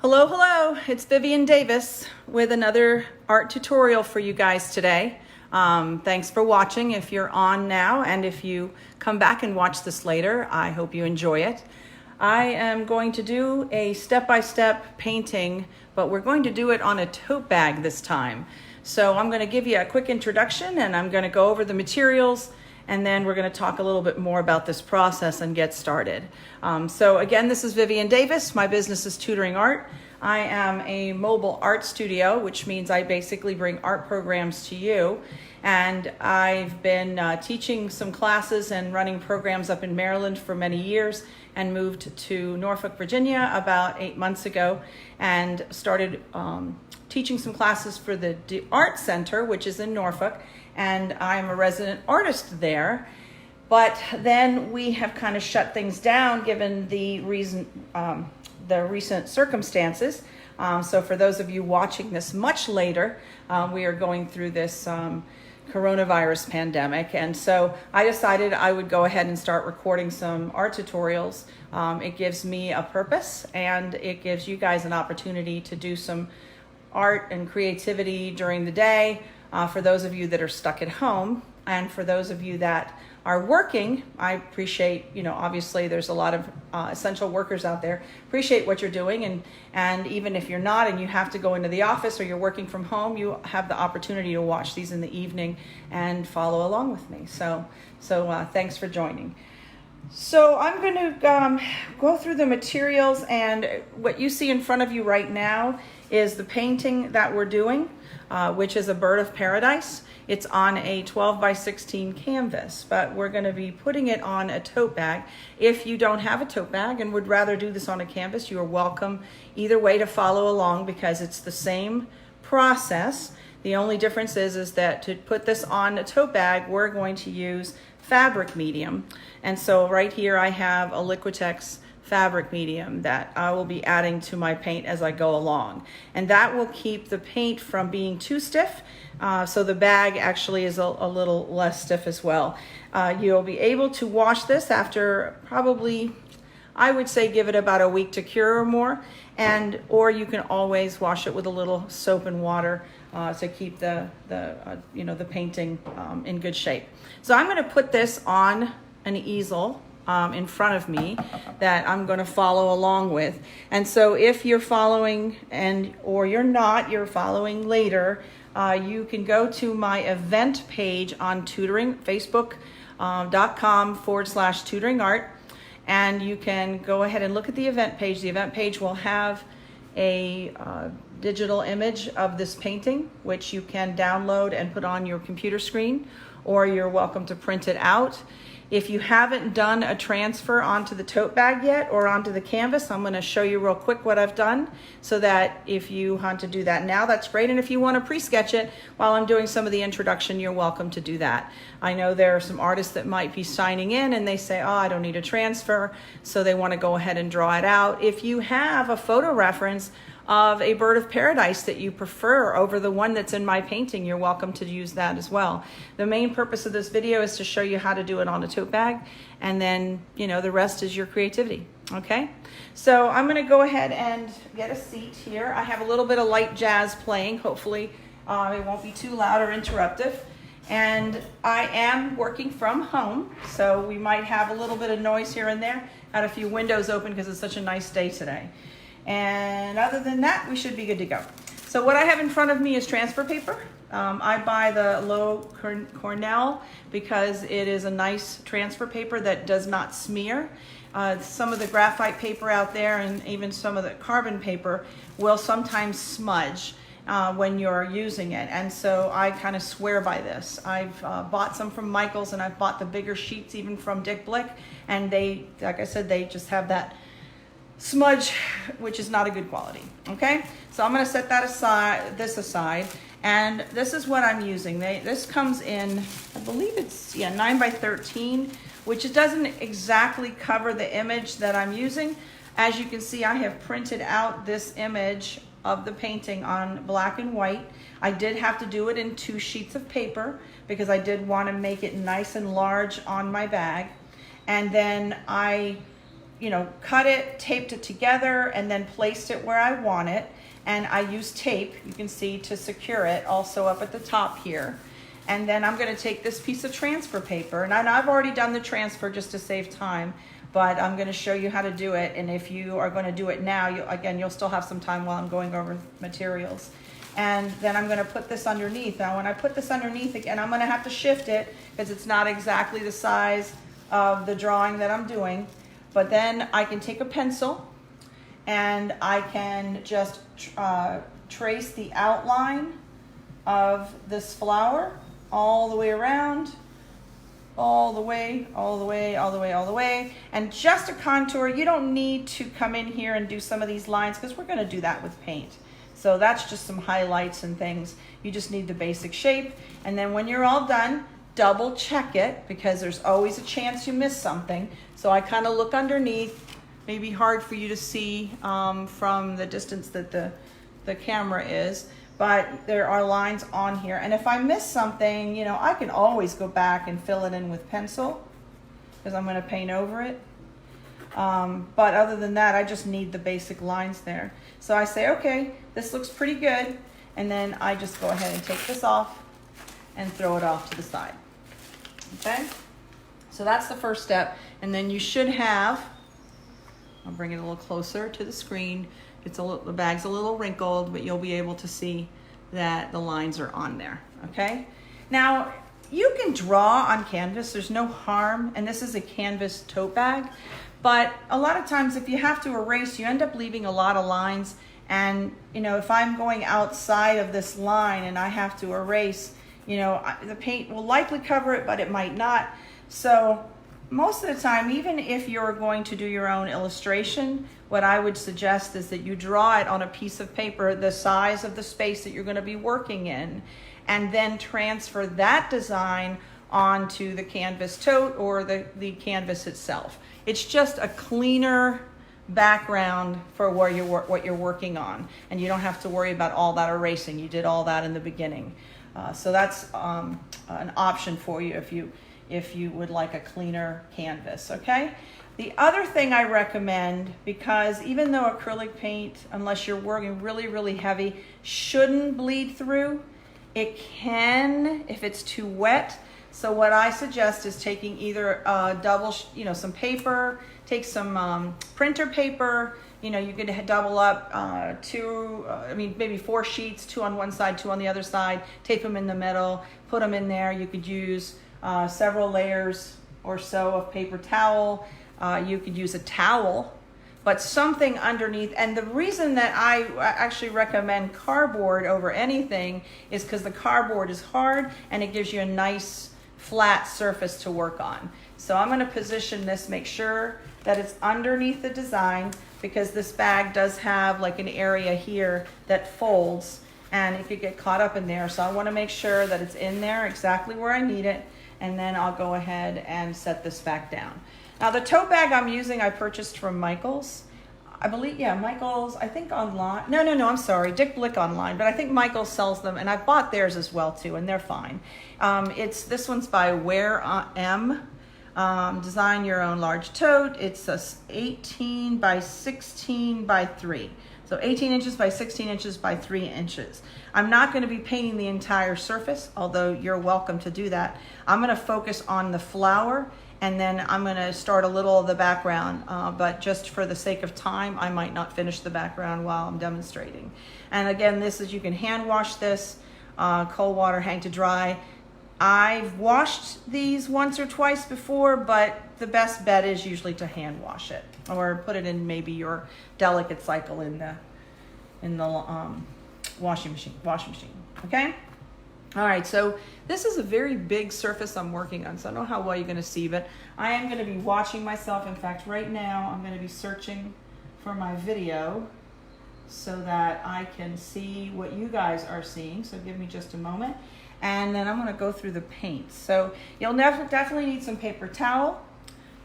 Hello, hello, it's Vivian Davis with another art tutorial for you guys today. Thanks for watching if you're on now, and if you come back and watch this later, I hope you enjoy it. I am going to do a step-by-step painting, but we're going to do it on a tote bag this time. So I'm going to give you a quick introduction and I'm going to go over the materials, and then we're going to talk a little bit more about this process and get started. So again, this is Vivian Davis. My business is Tutoring Art. I am a mobile art studio, which means I basically bring art programs to you. And I've been teaching some classes and running programs up in Maryland for many years, and moved to Norfolk, Virginia about 8 months ago, and started teaching some classes for the Art Center, which is in Norfolk, and I'm a resident artist there. But then we have kind of shut things down given the recent circumstances. So for those of you watching this much later, we are going through this coronavirus pandemic, and so I decided I would go ahead and start recording some art tutorials. It gives me a purpose, and it gives you guys an opportunity to do some art and creativity during the day. For those of you that are stuck at home, and for those of you that are working, I appreciate, obviously there's a lot of essential workers out there. Appreciate what you're doing, and even if you're not and you have to go into the office or you're working from home, you have the opportunity to watch these in the evening and follow along with me. So thanks for joining. So I'm going to go through the materials, and what you see in front of you right now is the painting that we're doing, which is a bird of paradise. It's on a 12 by 16 canvas, but we're going to be putting it on a tote bag. If you don't have a tote bag and would rather do this on a canvas, you are welcome either way to follow along, because it's the same process. The only difference is that to put this on a tote bag, we're going to use fabric medium. And so right here I have a Liquitex fabric medium that I will be adding to my paint as I go along. And that will keep the paint from being too stiff. So the bag actually is a little less stiff as well. You'll be able to wash this after probably, I would say, give it about a week to cure or more. Or you can always wash it with a little soap and water to keep the painting in good shape. So I'm going to put this on an easel in front of me that I'm going to follow along with. And so if you're following or you're not, you're following later, you can go to my event page on Tutoring, facebook.com/tutoring art, and you can go ahead and look at the event page. The event page will have a digital image of this painting, which you can download and put on your computer screen, or you're welcome to print it out. If you haven't done a transfer onto the tote bag yet or onto the canvas, I'm going to show you real quick what I've done, so that if you want to do that now, that's great. And if you want to pre-sketch it while I'm doing some of the introduction, you're welcome to do that. I know there are some artists that might be signing in and they say, oh, I don't need a transfer, so they want to go ahead and draw it out. If you have a photo reference of a bird of paradise that you prefer over the one that's in my painting, you're welcome to use that as well. The main purpose of this video is to show you how to do it on a tote bag, and then the rest is your creativity. Okay, so I'm going to go ahead and get a seat here. I have a little bit of light jazz playing. Hopefully it won't be too loud or interruptive. And I am working from home, so we might have a little bit of noise here and there. Got a few windows open because it's such a nice day today. And other than that, we should be good to go. So what I have in front of me is transfer paper. I buy the Low Cornell because it is a nice transfer paper that does not smear. Some of the graphite paper out there, and even some of the carbon paper, will sometimes smudge when you're using it. And so I kind of swear by this. I've bought some from Michael's, and I've bought the bigger sheets even from Dick Blick. And they, like I said, they just have that smudge, which is not a good quality. Okay, so I'm going to set that aside, and this is what I'm using. This comes in, I believe it's 9 by 13, which doesn't exactly cover the image that I'm using. As you can see, I have printed out this image of the painting on black and white. I did have to do it in 2 sheets of paper because I did want to make it nice and large on my bag. And then I cut it, taped it together, and then placed it where I want it. And I use tape, you can see, to secure it also up at the top here. And then I'm going to take this piece of transfer paper, and I've already done the transfer just to save time, but I'm going to show you how to do it. And if you are going to do it now, you'll still have some time while I'm going over materials. And then I'm going to put this underneath. Now when I put this underneath, again, I'm going to have to shift it because it's not exactly the size of the drawing that I'm doing. But then I can take a pencil and I can just trace the outline of this flower all the way around, all the way, all the way, all the way, all the way. And just a contour. You don't need to come in here and do some of these lines because we're going to do that with paint. So that's just some highlights and things. You just need the basic shape. And then when you're all done, double check it because there's always a chance you miss something. So I kind of look underneath. Maybe hard for you to see from the distance that the camera is, but there are lines on here. And if I miss something, I can always go back and fill it in with pencil because I'm going to paint over it. But other than that, I just need the basic lines there. So I say, okay, this looks pretty good. And then I just go ahead and take this off and throw it off to the side. Okay? So that's the first step. And then you should have, I'll bring it a little closer to the screen. The bag's a little wrinkled, but you'll be able to see that the lines are on there, okay? Now, you can draw on canvas, there's no harm, and this is a canvas tote bag, but a lot of times if you have to erase, you end up leaving a lot of lines, and if I'm going outside of this line and I have to erase, the paint will likely cover it, but it might not. So most of the time, even if you're going to do your own illustration, what I would suggest is that you draw it on a piece of paper the size of the space that you're going to be working in, and then transfer that design onto the canvas tote or the canvas itself. It's just a cleaner background for what you're working on, and you don't have to worry about all that erasing. You did all that in the beginning. So that's an option for you if you would like a cleaner canvas, okay? The other thing I recommend, because even though acrylic paint, unless you're working really, really heavy, shouldn't bleed through, it can if it's too wet. So what I suggest is taking either some paper, take some printer paper, you could double up maybe 4 sheets, 2 on one side, 2 on the other side, tape them in the middle, put them in there. You could use several layers or so of paper towel. You could use a towel, but something underneath. And the reason that I actually recommend cardboard over anything is because the cardboard is hard and it gives you a nice flat surface to work on. So I'm going to position this, make sure that it's underneath the design, because this bag does have like an area here that folds and it could get caught up in there. So I want to make sure that it's in there exactly where I need it, and then I'll go ahead and set this back down. Now the tote bag I'm using, I purchased from Michael's. I believe, yeah, Michael's, I think online. No, I'm sorry, Dick Blick online, but I think Michael's sells them, and I bought theirs as well too, and they're fine. This one's by Wear M. Design Your Own Large Tote. It's a 18 by 16 by 3. So 18 inches by 16 inches by 3 inches. I'm not going to be painting the entire surface, although you're welcome to do that. I'm going to focus on the flower, and then I'm going to start a little of the background, but just for the sake of time, I might not finish the background while I'm demonstrating. And again, you can hand wash this, cold water, hang to dry. I've washed these once or twice before, but the best bet is usually to hand wash it, or put it in maybe your delicate cycle in the washing machine. Okay. All right. So this is a very big surface I'm working on, so I don't know how well you're going to see, but I am going to be watching myself. In fact, right now I'm going to be searching for my video so that I can see what you guys are seeing. So give me just a moment. And then I'm going to go through the paint. So you'll definitely need some paper towel.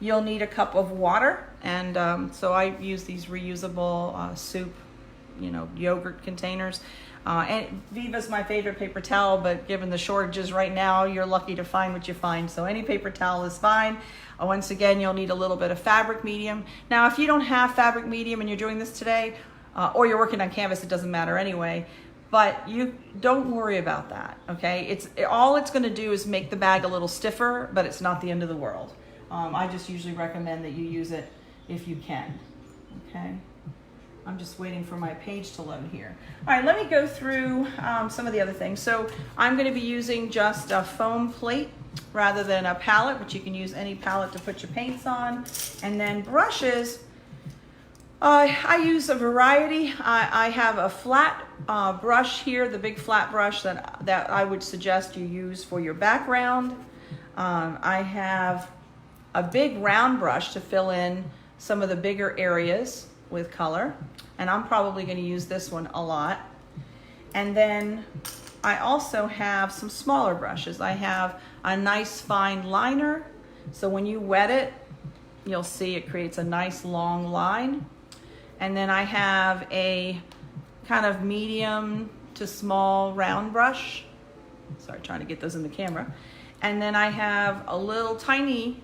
You'll need a cup of water. And so I use these reusable soup yogurt containers. And Viva's my favorite paper towel, but given the shortages right now, you're lucky to find what you find. So any paper towel is fine. Once again, you'll need a little bit of fabric medium. Now, if you don't have fabric medium and you're doing this today, or you're working on canvas, it doesn't matter anyway. But you don't worry about that, okay? All it's gonna do is make the bag a little stiffer, but it's not the end of the world. I just usually recommend that you use it if you can, okay? I'm just waiting for my page to load here. All right, let me go through some of the other things. So I'm gonna be using just a foam plate rather than a palette, but you can use any palette to put your paints on. And then brushes, I use a variety. I have a flat brush here, the big flat brush that I would suggest you use for your background. I have a big round brush to fill in some of the bigger areas with color, and I'm probably going to use this one a lot. And then I also have some smaller brushes. I have a nice fine liner, so when you wet it, you'll see it creates a nice long line. And then I have a kind of medium to small round brush. Sorry, trying to get those in the camera. And then I have a little tiny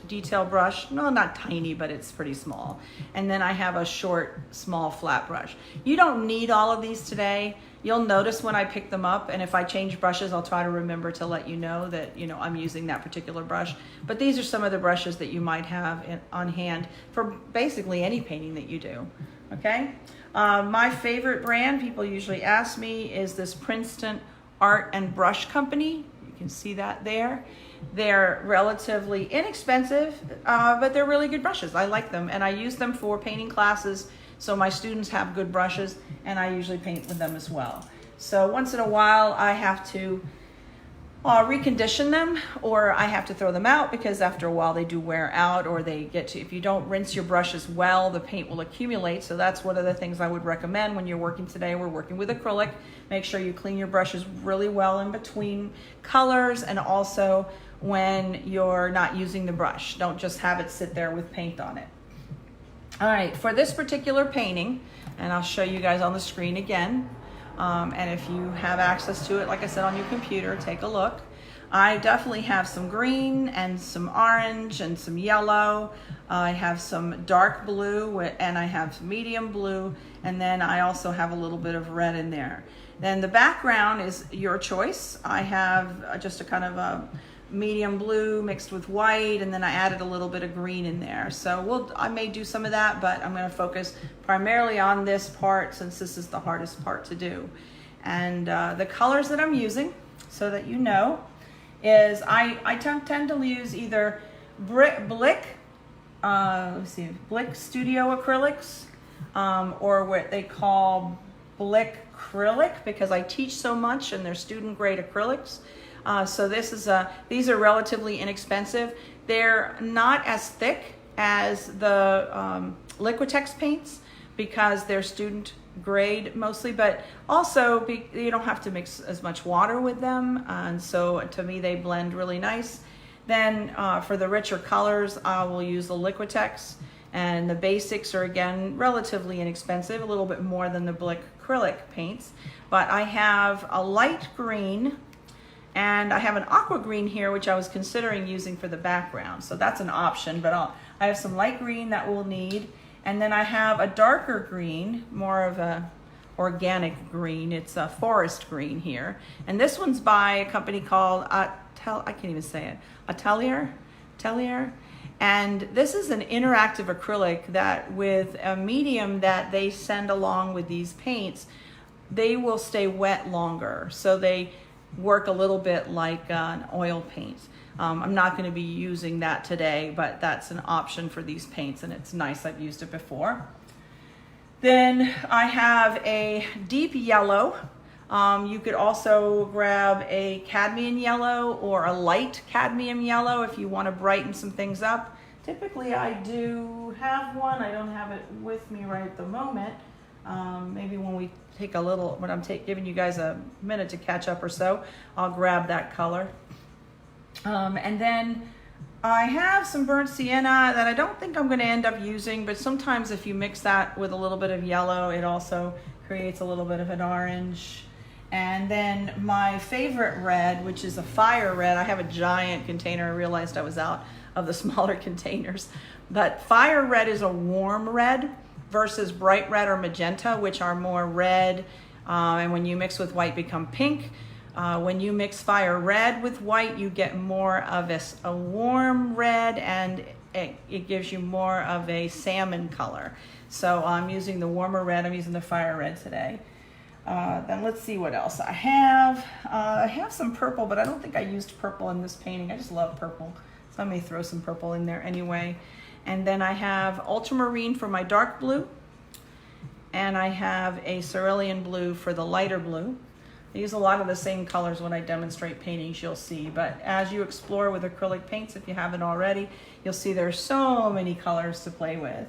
detail brush. No, not tiny, but it's pretty small. And then I have a short, small flat brush. You don't need all of these today. You'll notice when I pick them up, and if I change brushes, I'll try to remember to let you know that I'm using that particular brush. But these are some of the brushes that you might have on hand for basically any painting that you do, okay? My favorite brand, people usually ask me, is this Princeton Art and Brush Company. You can see that there. They're relatively inexpensive, but they're really good brushes. I like them, and I use them for painting classes, so my students have good brushes, and I usually paint with them as well. So once in a while, I have to recondition them, or I have to throw them out because after a while they do wear out, or they get to, if you don't rinse your brushes well, the paint will accumulate. So that's one of the things I would recommend when you're working today. We're working with acrylic. Make sure you clean your brushes really well in between colors, and also when you're not using the brush. Don't just have it sit there with paint on it. All right, for this particular painting, and I'll show you guys on the screen again, and if you have access to it, like I said, on your computer, take a look. I definitely have some green and some orange and some yellow. I have some dark blue, and I have medium blue, and then I also have a little bit of red in there. Then the background is your choice. I have just a kind of a medium blue mixed with white, and then I added a little bit of green in there. So I may do some of that, but I'm going to focus primarily on this part since this is the hardest part to do. And the colors that I'm using, so that you know, is I tend to use either Blick Studio Acrylics, or what they call Blick Acrylic, because I teach so much and they're student grade acrylics. So these are relatively inexpensive. They're not as thick as the Liquitex paints because they're student grade mostly, but also you don't have to mix as much water with them, and so to me they blend really nice. Then for the richer colors, I will use the Liquitex, and the basics are again relatively inexpensive, a little bit more than the Blick acrylic paints. But I have a light green, and I have an aqua green here, which I was considering using for the background. So that's an option, but I have some light green that we'll need. And then I have a darker green, more of a organic green. It's a forest green here. And this one's by a company called, I can't even say it, Atelier. And this is an interactive acrylic that with a medium that they send along with these paints, they will stay wet longer. So they work a little bit like an oil paint. I'm not going to be using that today, but that's an option for these paints, and it's nice. I've used it before. Then I have a deep yellow. You could also grab a cadmium yellow or a light cadmium yellow if you want to brighten some things up. Typically I do have one. I don't have it with me right at the moment. Maybe when we take a little, when I'm giving you guys a minute to catch up or so, I'll grab that color. And then I have some burnt sienna that I don't think I'm going to end up using, but sometimes if you mix that with a little bit of yellow, it also creates a little bit of an orange. And then my favorite red, which is a fire red. I have a giant container. I realized I was out of the smaller containers. But fire red is a warm red versus bright red or magenta, which are more red. And when you mix with white, become pink. When you mix fire red with white, you get more of a warm red, and it gives you more of a salmon color. So I'm using the warmer red. I'm using the fire red today. Then let's see what else I have. I have some purple, but I don't think I used purple in this painting. I just love purple, so I may throw some purple in there anyway. And then I have ultramarine for my dark blue, and I have a cerulean blue for the lighter blue. I use a lot of the same colors when I demonstrate paintings, you'll see. But as you explore with acrylic paints, if you haven't already, you'll see there's so many colors to play with.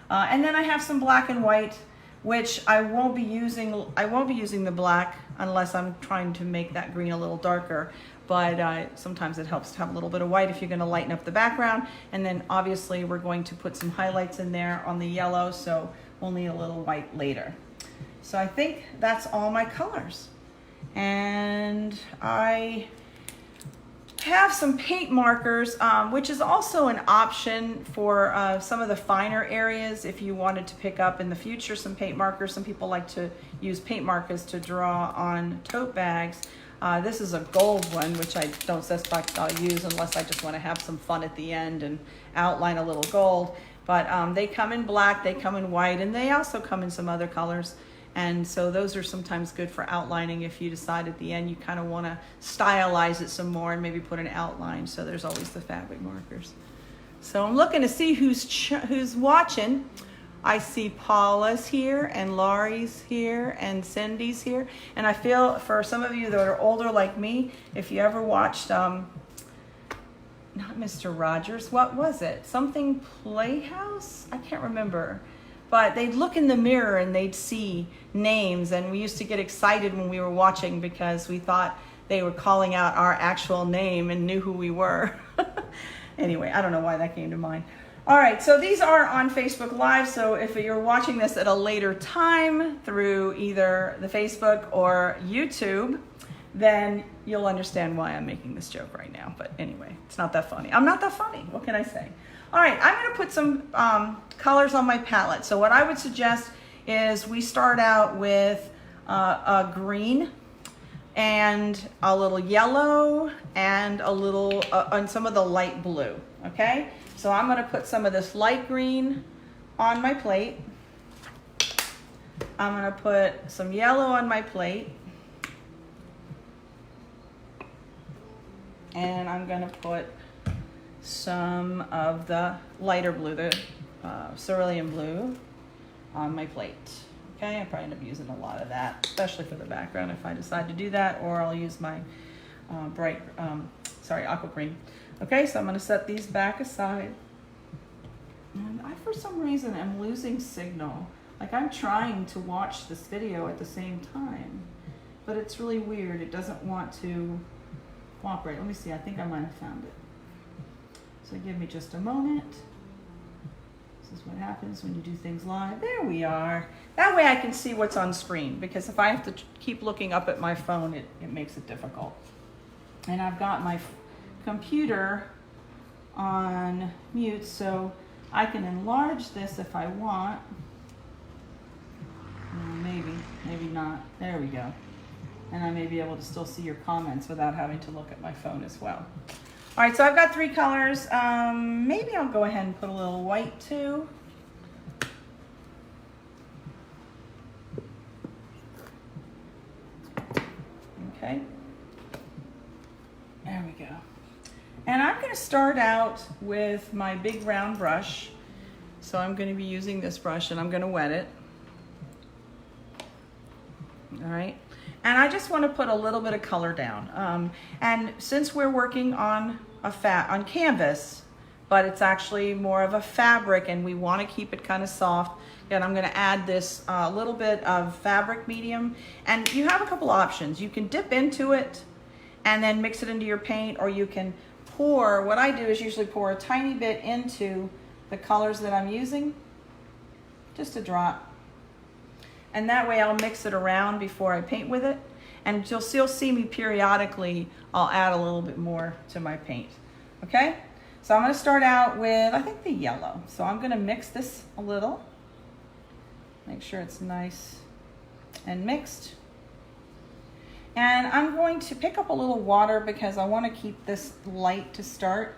And then I have some black and white, which I won't be using. I won't be using the black unless I'm trying to make that green a little darker. But sometimes it helps to have a little bit of white if you're going to lighten up the background. And then obviously we're going to put some highlights in there on the yellow, so we'll need a little white later. So I think that's all my colors. And I have some paint markers, which is also an option for some of the finer areas if you wanted to pick up in the future some paint markers. Some people like to use paint markers to draw on tote bags. This is a gold one, which I don't suspect I'll use unless I just want to have some fun at the end and outline a little gold. But they come in black, they come in white, and they also come in some other colors. And so those are sometimes good for outlining if you decide at the end you kind of want to stylize it some more and maybe put an outline. So there's always the fabric markers. So I'm looking to see who's watching. I see Paula's here and Laurie's here and Cindy's here. And I feel for some of you that are older like me, if you ever watched, not Mr. Rogers, what was it? Something Playhouse? I can't remember. But they'd look in the mirror and they'd see names, and we used to get excited when we were watching because we thought they were calling out our actual name and knew who we were. Anyway, I don't know why that came to mind. All right, so these are on Facebook Live, so if you're watching this at a later time through either the Facebook or YouTube, then you'll understand why I'm making this joke right now. But anyway, it's not that funny. I'm not that funny. What can I say? All right, I'm going to put some colors on my palette. So what I would suggest is we start out with a green and a little yellow and a little and some of the light blue. Okay, so I'm going to put some of this light green on my plate. I'm going to put some yellow on my plate, and I'm going to put some of the lighter blue, the cerulean blue, on my plate. Okay, I probably end up using a lot of that, especially for the background if I decide to do that, or I'll use my aqua green. Okay, so I'm going to set these back aside. And I, for some reason, am losing signal. Like I'm trying to watch this video at the same time, but it's really weird. It doesn't want to cooperate. Let me see, I think I might have found it. So give me just a moment. This is what happens when you do things live. There we are. That way I can see what's on screen, because if I have to keep looking up at my phone, it makes it difficult. And I've got my computer on mute, so I can enlarge this if I want. Maybe not. There we go. And I may be able to still see your comments without having to look at my phone as well. All right, so I've got 3 colors. Maybe I'll go ahead and put a little white too. Okay. There we go. And I'm going to start out with my big round brush. So I'm going to be using this brush and I'm going to wet it. All right. And I just want to put a little bit of color down. And since we're working on on canvas, but it's actually more of a fabric and we want to keep it kind of soft, and I'm going to add this little bit of fabric medium. And you have a couple options. You can dip into it and then mix it into your paint, or you can pour, what I do is usually pour a tiny bit into the colors that I'm using, just a drop. And that way I'll mix it around before I paint with it. And you'll still see me periodically, I'll add a little bit more to my paint. Okay? So I'm going to start out with, I think, the yellow. So I'm going to mix this a little. Make sure it's nice and mixed. And I'm going to pick up a little water because I want to keep this light to start.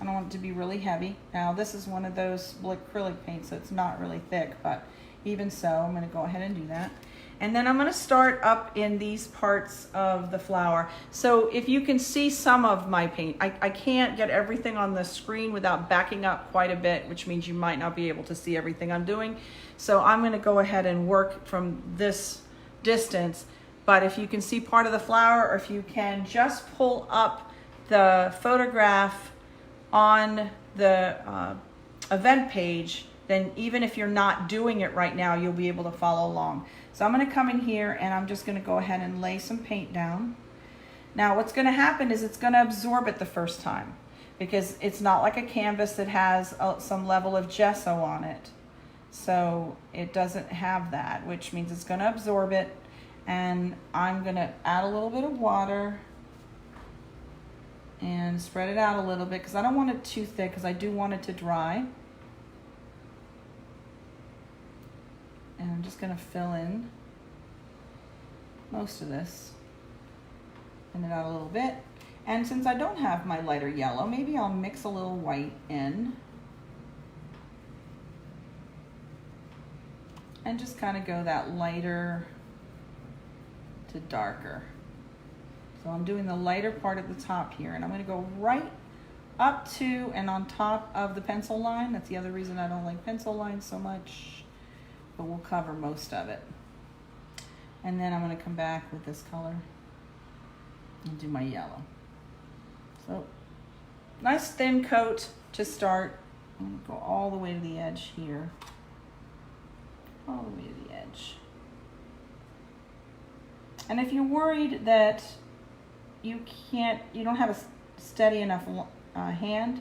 I don't want it to be really heavy. Now this is one of those acrylic paints, so it's not really thick, but even so, I'm going to go ahead and do that. And then I'm going to start up in these parts of the flower. So if you can see some of my paint, I can't get everything on the screen without backing up quite a bit, which means you might not be able to see everything I'm doing. So I'm going to go ahead and work from this distance. But if you can see part of the flower, or if you can just pull up the photograph on the event page, then even if you're not doing it right now, you'll be able to follow along. So I'm going to come in here and I'm just going to go ahead and lay some paint down. Now what's going to happen is it's going to absorb it the first time, because it's not like a canvas that has some level of gesso on it. So it doesn't have that, which means it's going to absorb it. And I'm going to add a little bit of water and spread it out a little bit, because I don't want it too thick, because I do want it to dry. And I'm just going to fill in most of this. Thin it out a little bit. And since I don't have my lighter yellow, maybe I'll mix a little white in. And just kind of go that lighter to darker. So I'm doing the lighter part at the top here, and I'm going to go right up to and on top of the pencil line. That's the other reason I don't like pencil lines so much, but we'll cover most of it. And then I'm going to come back with this color and do my yellow. So nice thin coat to start. I'm going to go all the way to the edge here. All the way to the edge. And if you're worried that you don't have a steady enough hand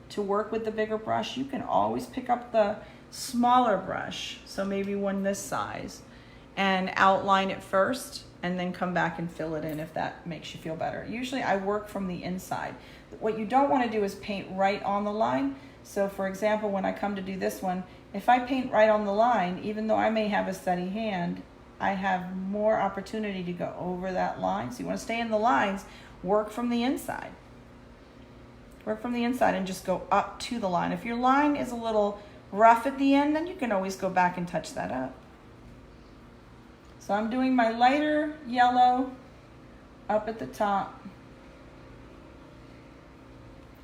to work with the bigger brush, you can always pick up the smaller brush, so maybe one this size, and outline it first and then come back and fill it in if that makes you feel better. Usually I work from the inside. What you don't want to do is paint right on the line. So for example, when I come to do this one, if I paint right on the line, even though I may have a steady hand, I have more opportunity to go over that line. So you want to stay in the lines, work from the inside. Work from the inside and just go up to the line. If your line is a little rough at the end, then you can always go back and touch that up. So I'm doing my lighter yellow up at the top.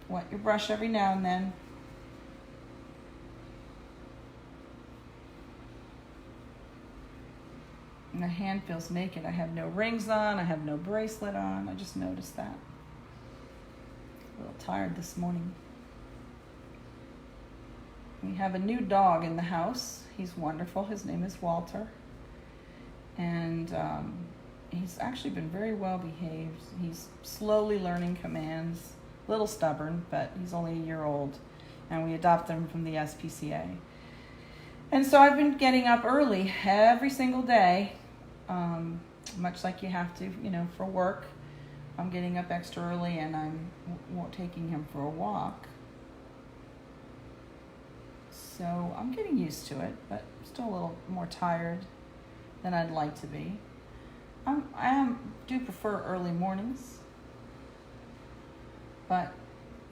Wet your brush every now and then. My hand feels naked. I have no rings on, I have no bracelet on. I just noticed that. A little tired this morning. We have a new dog in the house. He's wonderful. His name is Walter. And he's actually been very well behaved. He's slowly learning commands. A little stubborn, but he's only a year old. And we adopted him from the SPCA. And so I've been getting up early every single day, much like you have to, for work. I'm getting up extra early and I'm taking him for a walk. So I'm getting used to it, but still a little more tired than I'd like to be. I do prefer early mornings, but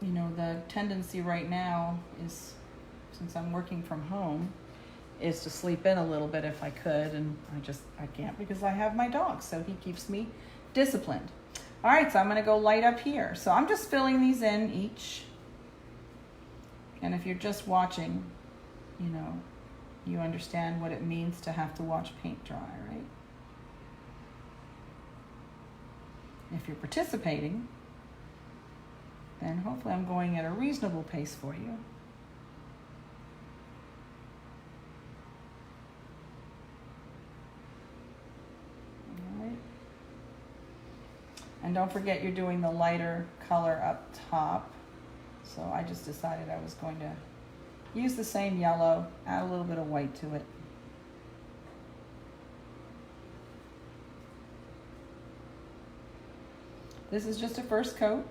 the tendency right now is, since I'm working from home, is to sleep in a little bit if I could, and I can't because I have my dog, so he keeps me disciplined. All right, so I'm going to go light up here. So I'm just filling these in each, and if you're just watching, you understand what it means to have to watch paint dry, right? If you're participating, then hopefully I'm going at a reasonable pace for you. And don't forget you're doing the lighter color up top. So I just decided I was going to use the same yellow, add a little bit of white to it. This is just a first coat.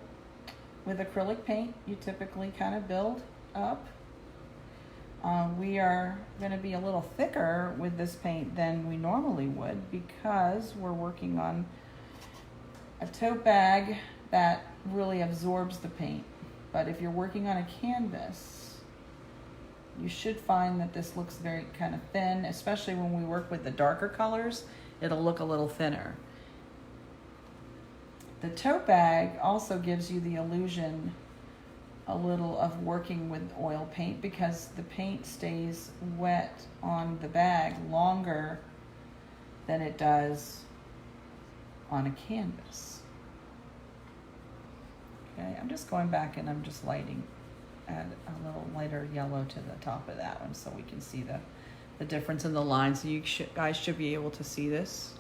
With acrylic paint, you typically kind of build up. We are going to be a little thicker with this paint than we normally would because we're working on a tote bag that really absorbs the paint. But if you're working on a canvas, you should find that this looks very kind of thin, especially when we work with the darker colors, it'll look a little thinner. The tote bag also gives you the illusion a little of working with oil paint because the paint stays wet on the bag longer than it does on a canvas. Okay, I'm just going back and I'm just add a little lighter yellow to the top of that one so we can see the difference in the lines. So you guys should be able to see this.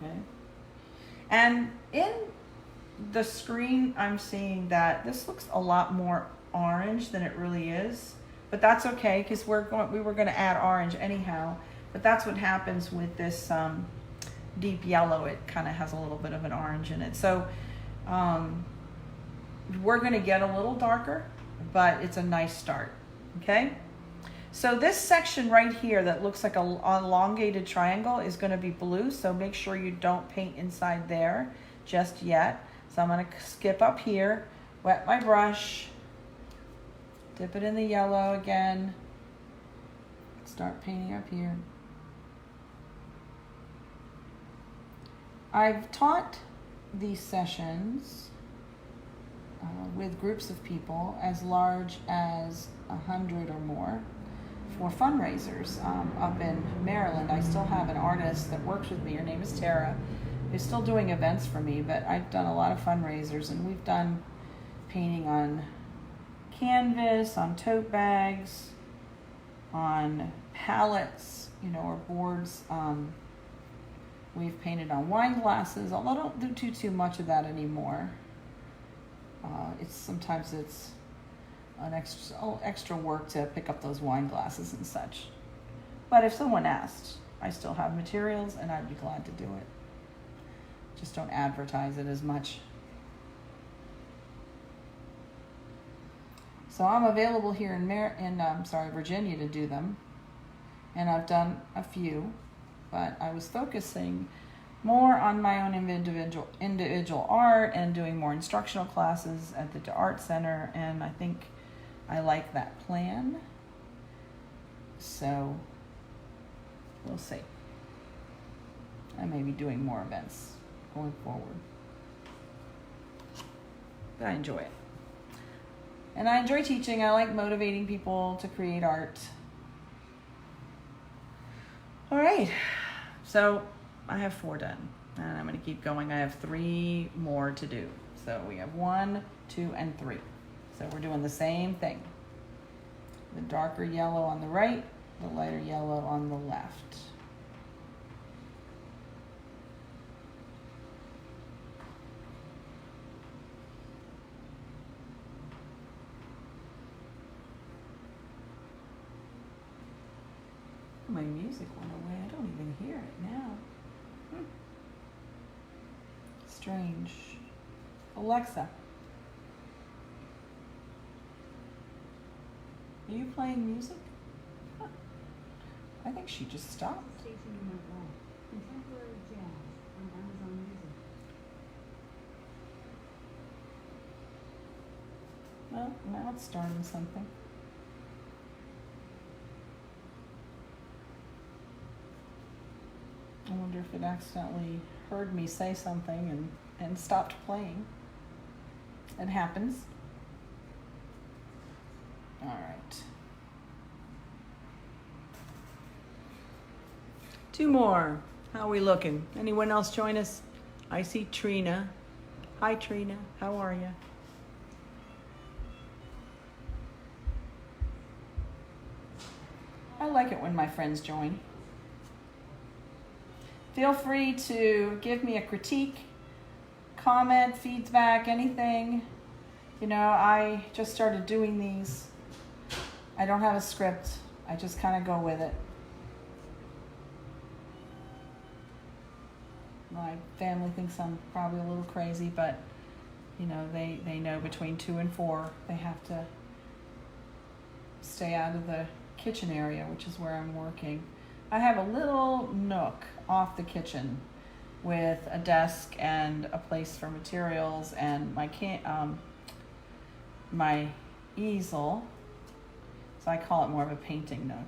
Okay. And in the screen, I'm seeing that this looks a lot more orange than it really is, but that's okay because we were going to add orange anyhow. But that's what happens with this deep yellow. It kind of has a little bit of an orange in it. So we're going to get a little darker, but it's a nice start. Okay. So this section right here that looks like an elongated triangle is going to be blue, so make sure you don't paint inside there just yet. So I'm going to skip up here, wet my brush, dip it in the yellow again, start painting up here. I've taught these sessions with groups of people as large as 100 or more. For fundraisers up in Maryland. I still have an artist that works with me. Her name is Tara, who's still doing events for me, but I've done a lot of fundraisers, and we've done painting on canvas, on tote bags, on pallets, or boards. We've painted on wine glasses, although I don't do too much of that anymore. Sometimes it's an extra work to pick up those wine glasses and such. But if someone asked, I still have materials and I'd be glad to do it. Just don't advertise it as much. So I'm available here in Virginia to do them. And I've done a few, but I was focusing more on my own individual art and doing more instructional classes at the Art Center, and I think I like that plan, so we'll see. I may be doing more events going forward, but I enjoy it. And I enjoy teaching. I like motivating people to create art. All right, so I have 4 done, and I'm going to keep going. I have 3 more to do. So we have 1, 2, and 3. So we're doing the same thing. The darker yellow on the right, the lighter yellow on the left. My music went away. I don't even hear it now. Strange. Alexa, are you playing music? Huh. I think she just stopped. Contemporary jazz on Amazon Music. Well, now it's starting something. I wonder if it accidentally heard me say something and stopped playing. It happens. All right. 2 more. How are we looking? Anyone else join us? I see Trina. Hi, Trina. How are you? I like it when my friends join. Feel free to give me a critique comment, feedback, anything. You know, I just started doing these. I don't have a script. I just kind of go with it. My family thinks I'm probably a little crazy, but you know, they know between 2 and 4 they have to stay out of the kitchen area, which is where I'm working. I have a little nook off the kitchen with a desk and a place for materials and my easel. So I call it more of a painting nook.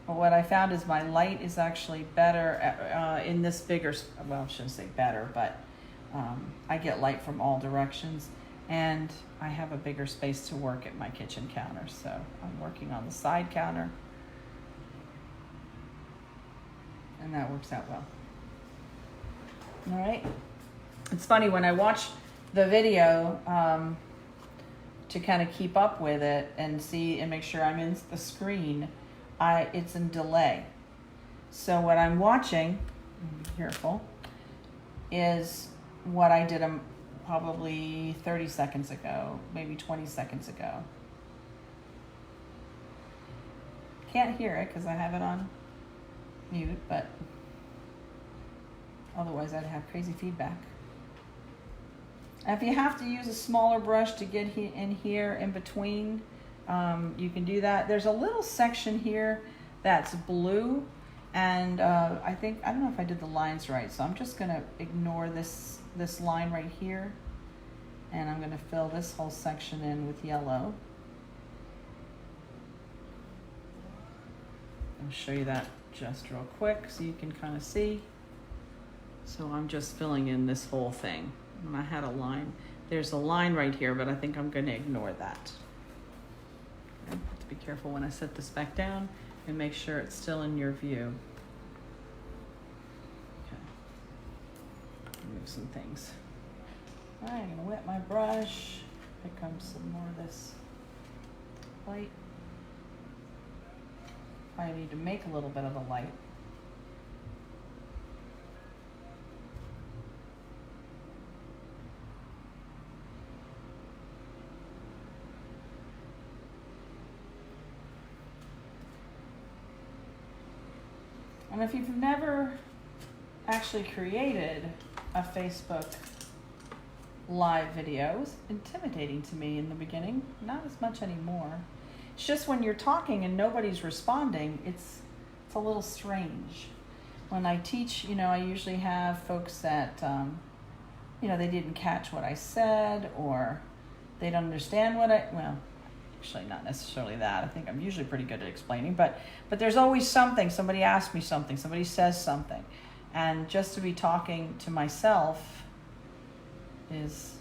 But what I found is my light is actually better in this bigger, well, I shouldn't say better, but I get light from all directions, and I have a bigger space to work at my kitchen counter. So I'm working on the side counter, and that works out well. All right. It's funny, when I watch the video to kind of keep up with it and see and make sure I'm in the screen, it's in delay. So what I'm watching, be careful, is what I did probably 30 seconds ago, maybe 20 seconds ago. Can't hear it because I have it on mute, but otherwise I'd have crazy feedback. If you have to use a smaller brush to get in here in between, you can do that. There's a little section here that's blue, and I don't know if I did the lines right, so I'm just gonna ignore this line right here, and I'm gonna fill this whole section in with yellow. I'll show you that just real quick so you can kind of see. So I'm just filling in this whole thing. And I had a line. There's a line right here, but I think I'm going to ignore that. I have to be careful when I set this back down and make sure it's still in your view. Okay. Move some things. All right, I'm going to wet my brush. Pick up some more of this light. I need to make a little bit of the light. And if you've never actually created a Facebook live video, it was intimidating to me in the beginning, not as much anymore. It's just when you're talking and nobody's responding, it's a little strange. When I teach, you know, I usually have folks that, you know, they didn't catch what I said, or they don't understand well, actually not necessarily that. I think I'm usually pretty good at explaining, but there's always something. Somebody asks me something, somebody says something. And just to be talking to myself is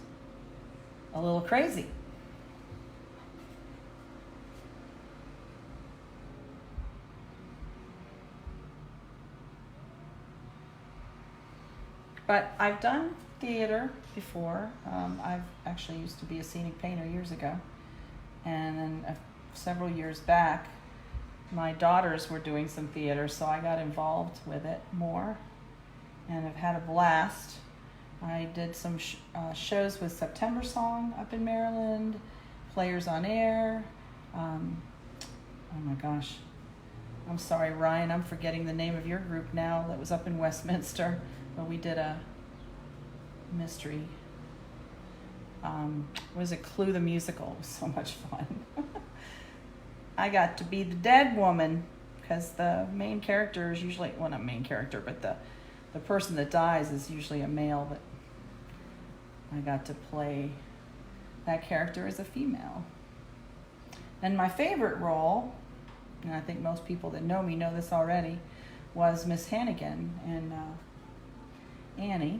a little crazy. But I've done theater before. I've actually used to be a scenic painter years ago. And then several years back, my daughters were doing some theater, so I got involved with it more, and I've had a blast. I did some shows with September Song up in Maryland, Players on Air. Oh my gosh, I'm sorry, Ryan, I'm forgetting the name of your group now that was up in Westminster, but we did a mystery. Was it Clue the Musical? It was so much fun. I got to be the dead woman because the main character is usually, well, not main character, but the person that dies is usually a male, but I got to play that character as a female. And my favorite role, and I think most people that know me know this already, was Miss Hannigan in Annie.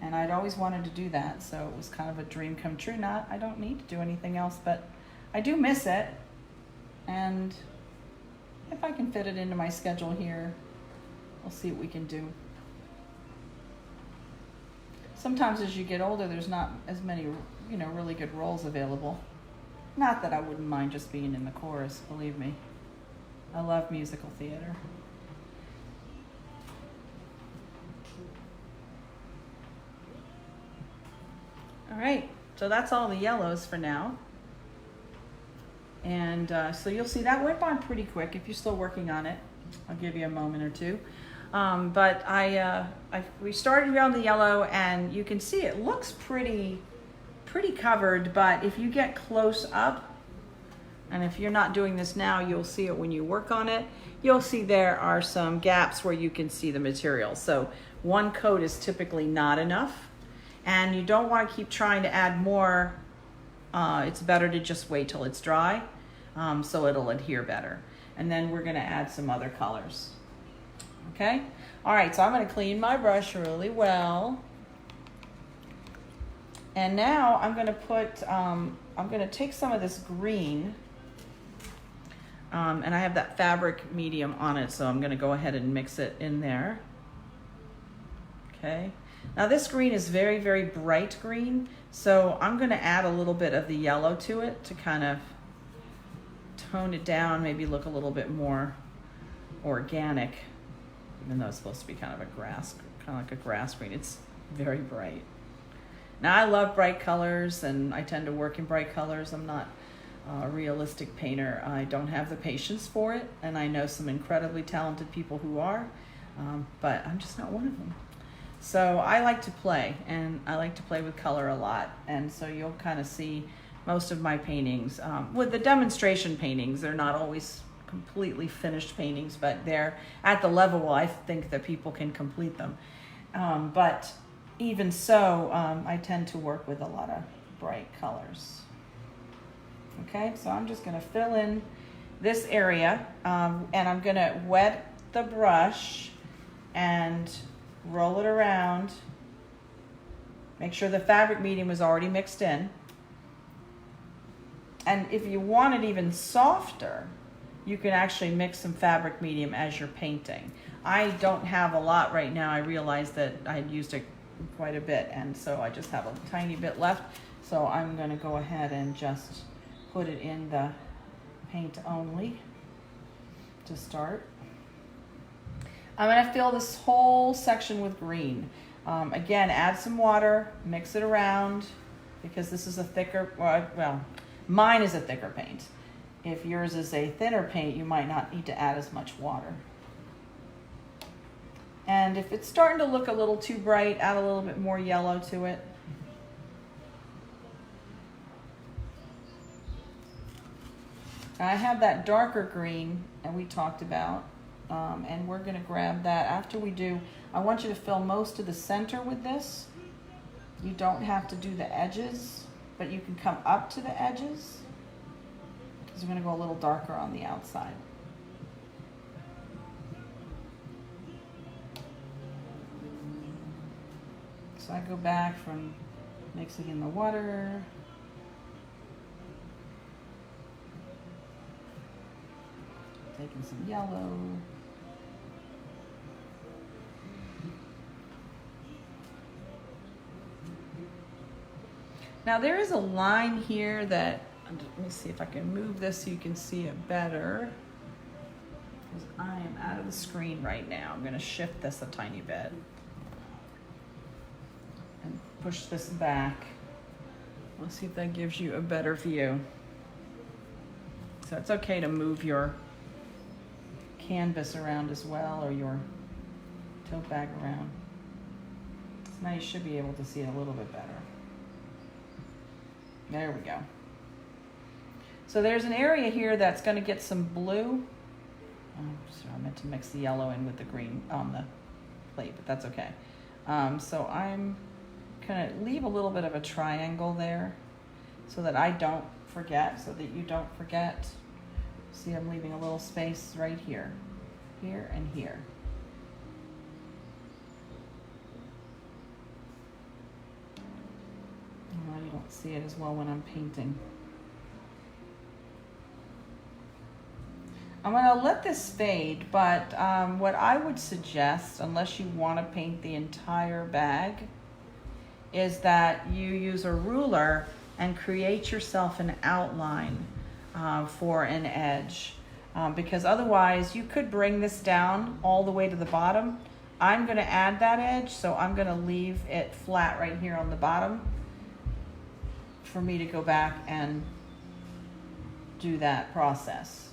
And I'd always wanted to do that, so it was kind of a dream come true. I don't need to do anything else, but I do miss it. And if I can fit it into my schedule here, we'll see what we can do. Sometimes as you get older, there's not as many, you know, really good roles available. Not that I wouldn't mind just being in the chorus, believe me. I love musical theater. All right, so that's all the yellows for now. And so you'll see that went on pretty quick. If you're still working on it, I'll give you a moment or two. But we started around the yellow, and you can see it looks pretty covered, but if you get close up, and if you're not doing this now, you'll see it when you work on it, you'll see there are some gaps where you can see the material. So one coat is typically not enough, and you don't want to keep trying to add more. It's better to just wait till it's dry, so it'll adhere better. And then we're going to add some other colors. Okay? All right, so I'm going to clean my brush really well. And now I'm going to put, I'm going to take some of this green, and I have that fabric medium on it, so I'm going to go ahead and mix it in there. Okay. Now this green is very, very bright green, so I'm going to add a little bit of the yellow to it to kind of tone it down, maybe look a little bit more organic, even though it's supposed to be kind of a grass, kind of like a grass green. It's very bright. Now I love bright colors, and I tend to work in bright colors. I'm not a realistic painter. I don't have the patience for it, and I know some incredibly talented people who are, but I'm just not one of them. So I like to play, and I like to play with color a lot, and so you'll kind of see most of my paintings. With the demonstration paintings, they're not always completely finished paintings, but they're at the level I think that people can complete them. But even so, I tend to work with a lot of bright colors. Okay, so I'm just going to fill in this area, and I'm going to wet the brush and roll it around. Make sure the fabric medium is already mixed in. And if you want it even softer, you can actually mix some fabric medium as you're painting. I don't have a lot right now. I realized that I had used it quite a bit, and so I just have a tiny bit left. So I'm going to go ahead and just put it in the paint only to start. I'm going to fill this whole section with green. Again, add some water, mix it around, because this is a thicker, well, mine is a thicker paint. If yours is a thinner paint, you might not need to add as much water. And if it's starting to look a little too bright, add a little bit more yellow to it. I have that darker green that we talked about, and we're going to grab that. After we do, I want you to fill most of the center with this. You don't have to do the edges, but you can come up to the edges, because we're going to go a little darker on the outside. So I go back from mixing in the water. Taking some yellow. Now there is a line here that, let me see if I can move this so you can see it better. Because I am out of the screen right now. I'm going to shift this a tiny bit and push this back. Let's see if that gives you a better view. So it's okay to move your canvas around as well, or your tote bag around. So now you should be able to see it a little bit better. There we go. So there's an area here that's going to get some blue. So I meant to mix the yellow in with the green on the plate, but that's okay. So I'm going to leave a little bit of a triangle there so that I don't forget, so that you don't forget. See, I'm leaving a little space right here, here and here. Oh, you don't see it as well when I'm painting. I'm going to let this fade, but what I would suggest, unless you want to paint the entire bag, is that you use a ruler and create yourself an outline for an edge, because otherwise you could bring this down all the way to the bottom. I'm going to add that edge, so I'm going to leave it flat right here on the bottom, for me to go back and do that process.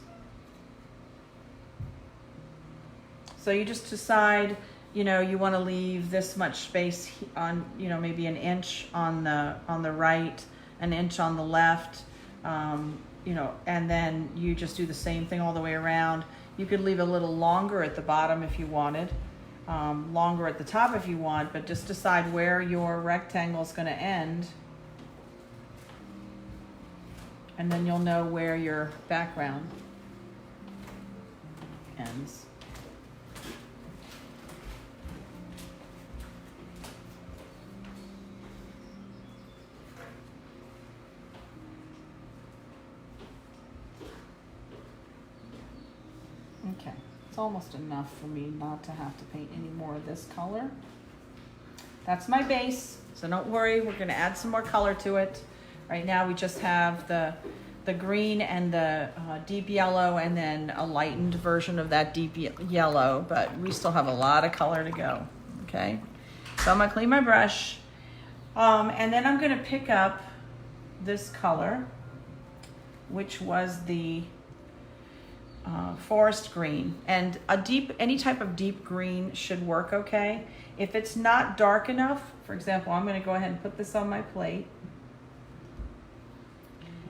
So you just decide, you know, you want to leave this much space on, you know, maybe an inch on the right, an inch on the left, you know, and then you just do the same thing all the way around. You could leave a little longer at the bottom if you wanted, longer at the top if you want, but just decide where your rectangle is going to end. And then you'll know where your background ends. Okay, it's almost enough for me not to have to paint any more of this color. That's my base, so don't worry, we're gonna add some more color to it. Right now we just have the green and the deep yellow, and then a lightened version of that deep yellow, but we still have a lot of color to go, okay? So I'm gonna clean my brush, and then I'm gonna pick up this color, which was the forest green, and any type of deep green should work okay. If it's not dark enough, for example, I'm going to go ahead and put this on my plate,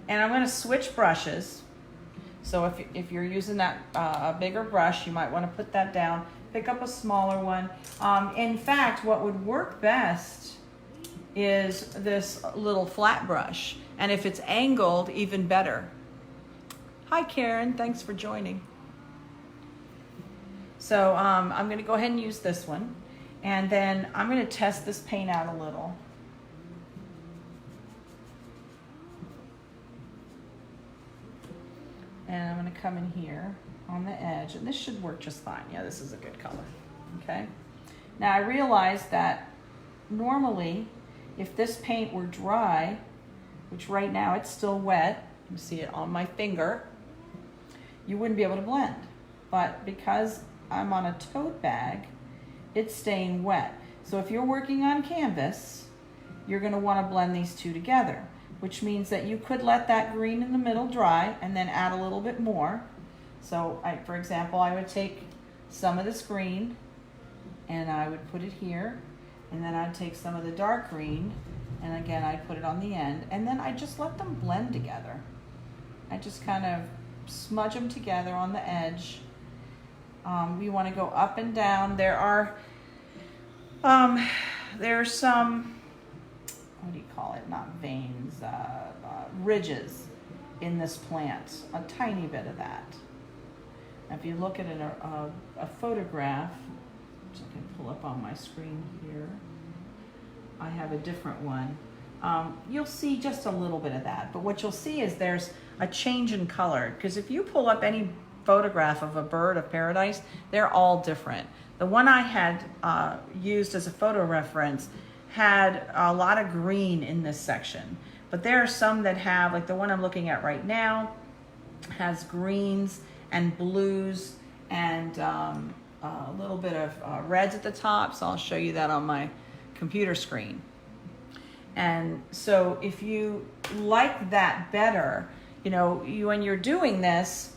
and I'm going to switch brushes. So if you're using that a bigger brush, you might want to put that down, pick up a smaller one. In fact, what would work best is this little flat brush, and if it's angled, even better. Hi Karen, thanks for joining. So I'm going to go ahead and use this one, and then I'm going to test this paint out a little. And I'm going to come in here on the edge, and this should work just fine. Yeah, this is a good color. Okay. Now I realize that normally if this paint were dry, which right now it's still wet, you see it on my finger, you wouldn't be able to blend. But because I'm on a tote bag, it's staying wet. So if you're working on canvas, you're going to want to blend these two together, which means that you could let that green in the middle dry and then add a little bit more. So for example, I would take some of this green and I would put it here, and then I'd take some of the dark green, and again I'd put it on the end, and then I just let them blend together. I just kind of smudge them together on the edge. We want to go up and down. There's some, what do you call it? Not veins, ridges in this plant. A tiny bit of that. Now, if you look at a photograph, which I can pull up on my screen here, I have a different one. You'll see just a little bit of that, but what you'll see is there's a change in color, because if you pull up any photograph of a bird of paradise, they're all different. The one I had used as a photo reference had a lot of green in this section, but there are some that have, like the one I'm looking at right now, has greens and blues and a little bit of reds at the top, so I'll show you that on my computer screen. And so if you like that better, you know, when you're doing this,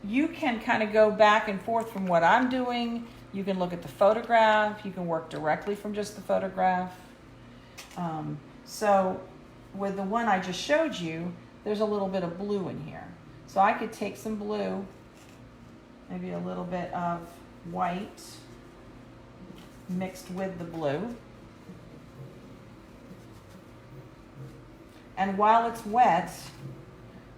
you can kind of go back and forth from what I'm doing. You can look at the photograph. You can work directly from just the photograph. So with the one I just showed you, there's a little bit of blue in here. So I could take some blue, maybe a little bit of white mixed with the blue. And while it's wet,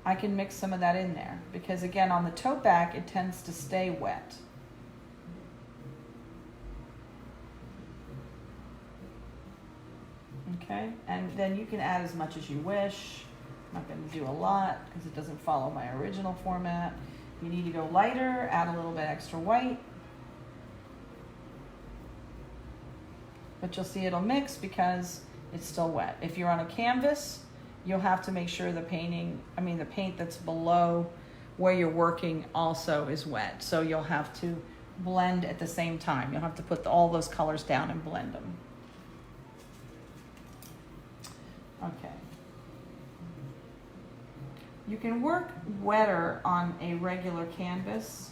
I can mix some of that in there, because again, on the tote bag, it tends to stay wet. Okay, and then you can add as much as you wish. I'm not going to do a lot because it doesn't follow my original format. You need to go lighter, add a little bit extra white. But you'll see it'll mix because it's still wet. If you're on a canvas, you'll have to make sure the paint that's below where you're working also is wet. So you'll have to blend at the same time. You'll have to put all those colors down and blend them. Okay. You can work wetter on a regular canvas.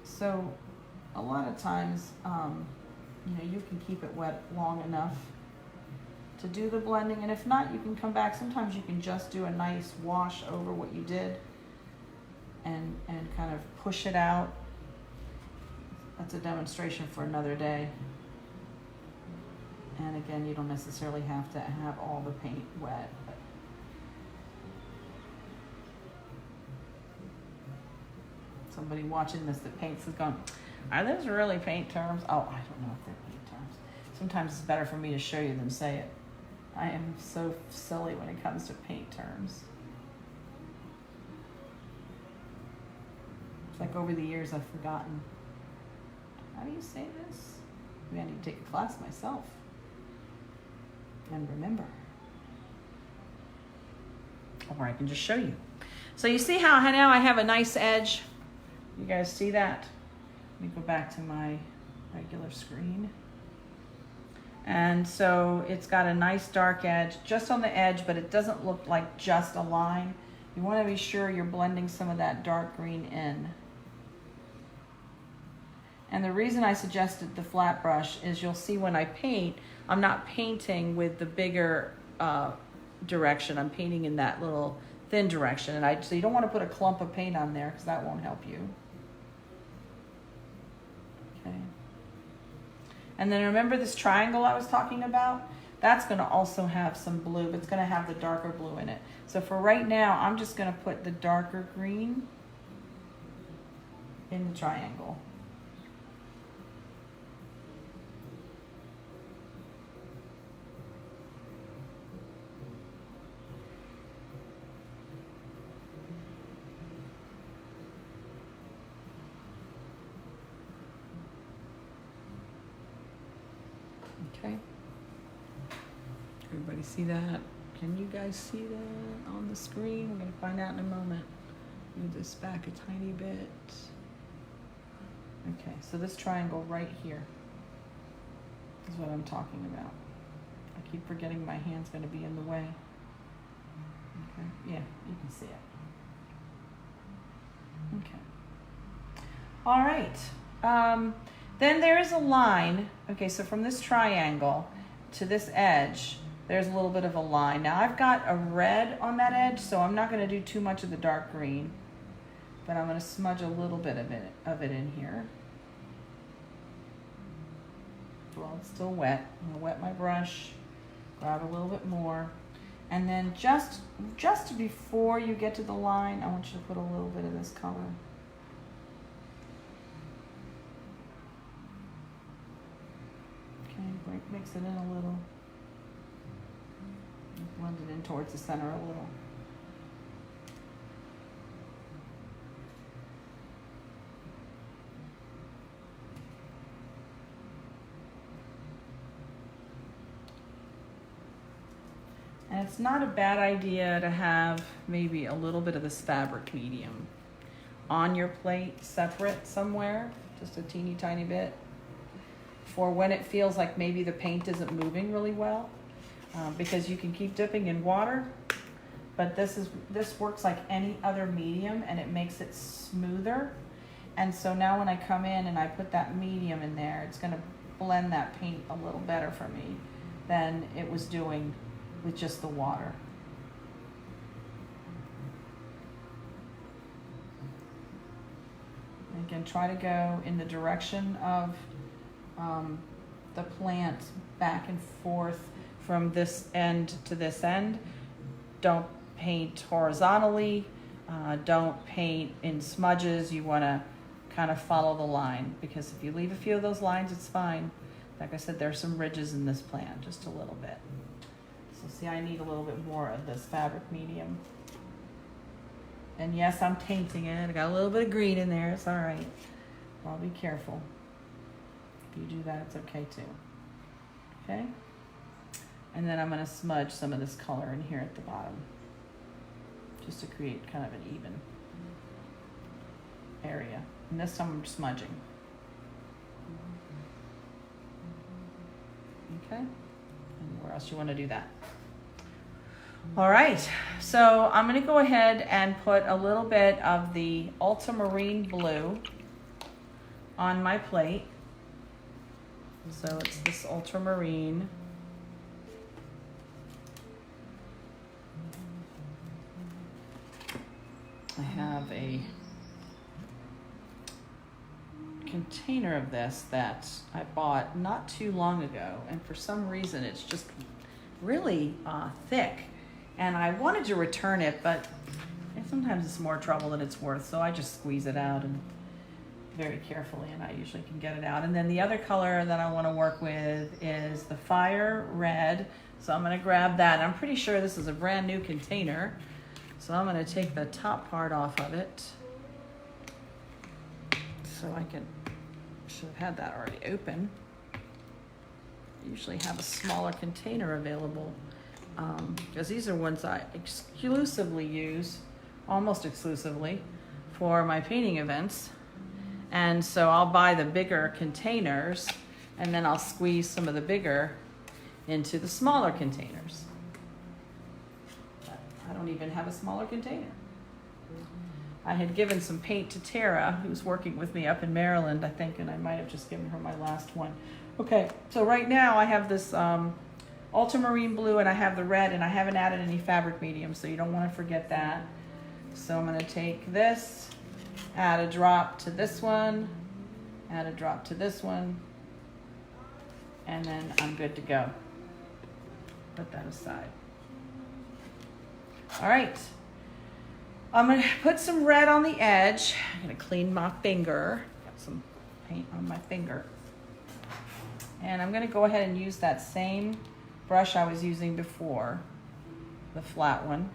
So a lot of times, you know, you can keep it wet long enough to do the blending, and if not, you can come back. Sometimes you can just do a nice wash over what you did and kind of push it out. That's a demonstration for another day. And again, you don't necessarily have to have all the paint wet. But somebody watching this that paints is going, are those really paint terms? Oh, I don't know if they're paint terms. Sometimes it's better for me to show you than say it. I am so silly when it comes to paint terms. It's like over the years I've forgotten. How do you say this? Maybe I need to take a class myself and remember. Or I can just show you. So you see how now I have a nice edge? You guys see that? Let me go back to my regular screen. And so it's got a nice dark edge just on the edge, but it doesn't look like just a line. You want to be sure you're blending some of that dark green in. And the reason I suggested the flat brush is you'll see when I paint, I'm not painting with the bigger direction. I'm painting in that little thin direction. And so you don't want to put a clump of paint on there because that won't help you. Okay. And then remember this triangle I was talking about? That's going to also have some blue, but it's going to have the darker blue in it. So for right now, I'm just going to put the darker green in the triangle. Okay. Everybody see that? Can you guys see that on the screen? We're going to find out in a moment. Move this back a tiny bit. Okay, so this triangle right here is what I'm talking about. I keep forgetting my hand's going to be in the way. Okay, yeah, you can see it. Okay. All right. Then there is a line. Okay, so from this triangle to this edge, there's a little bit of a line. Now I've got a red on that edge, so I'm not going to do too much of the dark green, but I'm going to smudge a little bit of it in here. Well, it's still wet. I'm going to wet my brush, grab a little bit more, and then just before you get to the line, I want you to put a little bit of this color. Mix it in a little. Blend it in towards the center a little. And it's not a bad idea to have maybe a little bit of this fabric medium on your plate separate somewhere, just a teeny tiny bit, for when it feels like maybe the paint isn't moving really well, because you can keep dipping in water, but this works like any other medium and it makes it smoother. And so now when I come in and I put that medium in there, it's going to blend that paint a little better for me than it was doing with just the water. And again, try to go in the direction of the plant back and forth from this end to this end. Don't paint horizontally. Don't paint in smudges. You want to kind of follow the line, because if you leave a few of those lines, it's fine. Like I said, there's some ridges in this plant, just a little bit. So see, I need a little bit more of this fabric medium. And yes, I'm tainting it. I got a little bit of green in there. It's all right. I'll be careful. If you do that, it's okay too. Okay? And then I'm going to smudge some of this color in here at the bottom, just to create kind of an even area. And this time I'm smudging. Okay? And where else you want to do that? All right, so I'm gonna go ahead and put a little bit of the ultramarine blue on my plate. So it's this ultramarine. I have a container of this that I bought not too long ago, and for some reason it's just really thick, and I wanted to return it, but sometimes it's more trouble than it's worth, so I just squeeze it out and very carefully, and I usually can get it out. And then the other color that I want to work with is the fire red, so I'm going to grab that. I'm pretty sure this is a brand new container, so I'm going to take the top part off of it, so I should have had that already open. Usually have a smaller container available, because these are ones I exclusively use, almost exclusively, for my painting events. And so I'll buy the bigger containers, and then I'll squeeze some of the bigger into the smaller containers. But I don't even have a smaller container. I had given some paint to Tara, who's working with me up in Maryland, I think, and I might have just given her my last one. Okay, so right now I have this ultramarine blue, and I have the red, and I haven't added any fabric medium, so you don't want to forget that. So I'm going to take this, add a drop to this one, add a drop to this one, and then I'm good to go. Put that aside. All right. I'm going to put some red on the edge. I'm going to clean my finger. Got some paint on my finger. And I'm going to go ahead and use that same brush I was using before, the flat one.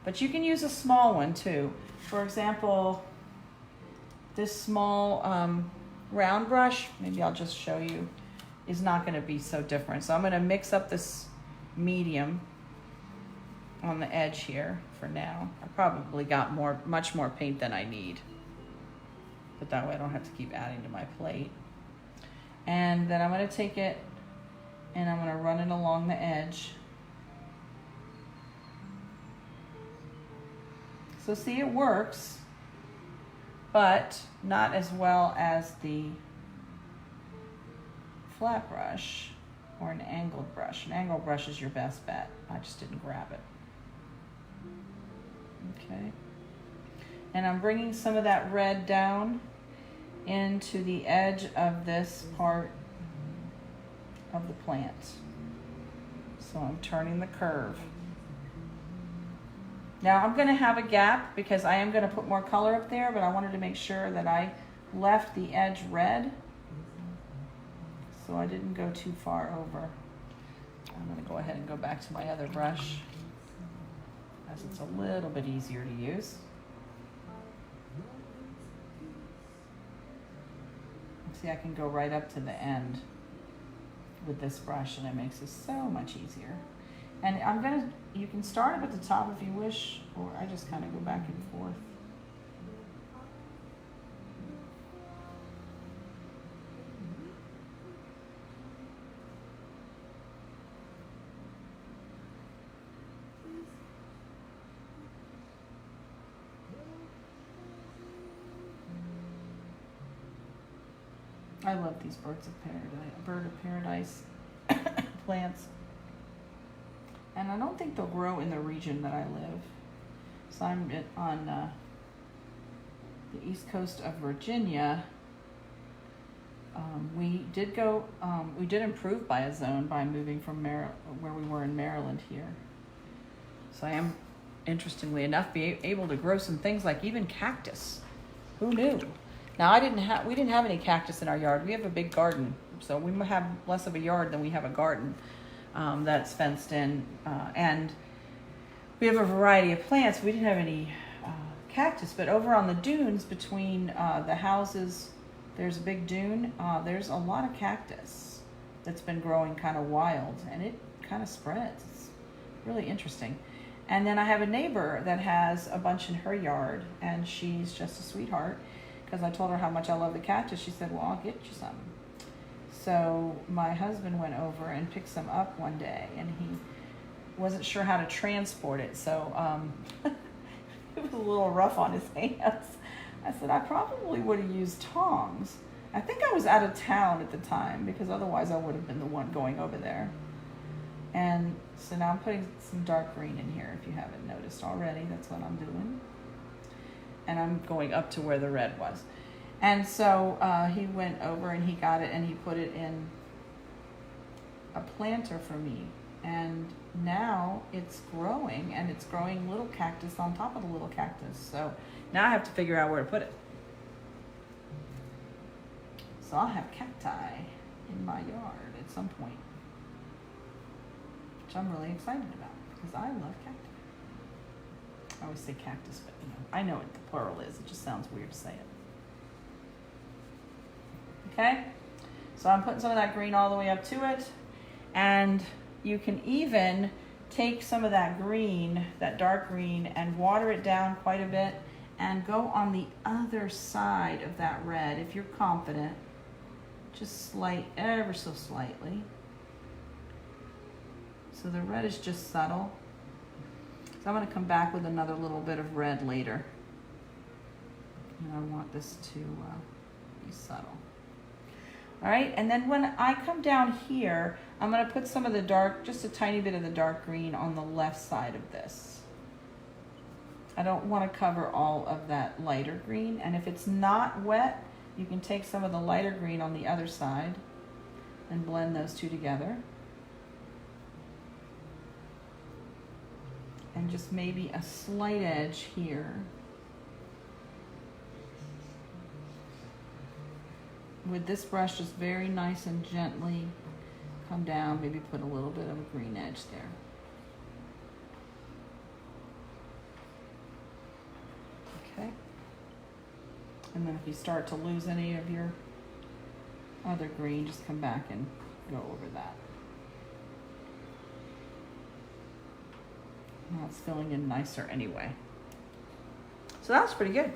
But you can use a small one too. For example, this small round brush, maybe I'll just show you, is not going to be so different. So I'm going to mix up this medium on the edge here for now. I probably got much more paint than I need, but that way I don't have to keep adding to my plate. And then I'm going to take it and I'm going to run it along the edge. So see, it works, but not as well as the flat brush or an angled brush. An angled brush is your best bet. I just didn't grab it. Okay. And I'm bringing some of that red down into the edge of this part of the plant. So I'm turning the curve. Now I'm going to have a gap because I am going to put more color up there, but I wanted to make sure that I left the edge red so I didn't go too far over. I'm going to go ahead and go back to my other brush as it's a little bit easier to use. See, I can go right up to the end with this brush, and it makes it so much easier. And you can start it at the top if you wish, or I just kind of go back and forth. I love these bird of paradise plants. And I don't think they'll grow in the region that I live. So I'm on the east coast of Virginia. We did improve by a zone by moving from where we were in Maryland here. So I am, interestingly enough, be able to grow some things like even cactus. Who knew? Now we didn't have any cactus in our yard. We have a big garden, so we have less of a yard than we have a garden that's fenced in, and we have a variety of plants. We didn't have any cactus, but over on the dunes between the houses, there's a big dune. There's a lot of cactus that's been growing kind of wild, and it kind of spreads. It's really interesting. And then I have a neighbor that has a bunch in her yard, and she's just a sweetheart. Because I told her how much I love the cactus, she said, well, I'll get you some. So my husband went over and picked some up one day, and he wasn't sure how to transport it, so it was a little rough on his hands. I said I probably would have used tongs. I think I was out of town at the time because otherwise I would have been the one going over there. And so now I'm putting some dark green in here if you haven't noticed already. That's what I'm doing. And I'm going up to where the red was. And so he went over and he got it and he put it in a planter for me. And now it's growing, and it's growing little cactus on top of the little cactus. So now I have to figure out where to put it. So I'll have cacti in my yard at some point, which I'm really excited about because I love cacti. I always say cactus, but you know, I know what the plural is. It just sounds weird to say it. Okay, so I'm putting some of that green all the way up to it, and you can even take some of that green, that dark green, and water it down quite a bit and go on the other side of that red if you're confident. Just ever so slightly. So the red is just subtle. So I'm going to come back with another little bit of red later. And I want this to be subtle. All right, and then when I come down here, I'm going to put some of the dark, just a tiny bit of the dark green on the left side of this. I don't want to cover all of that lighter green, and if it's not wet, you can take some of the lighter green on the other side and blend those two together. And just maybe a slight edge here. With this brush, just very nice and gently come down, maybe put a little bit of a green edge there. Okay. And then if you start to lose any of your other green, just come back and go over that. Now it's filling in nicer anyway. So that's pretty good.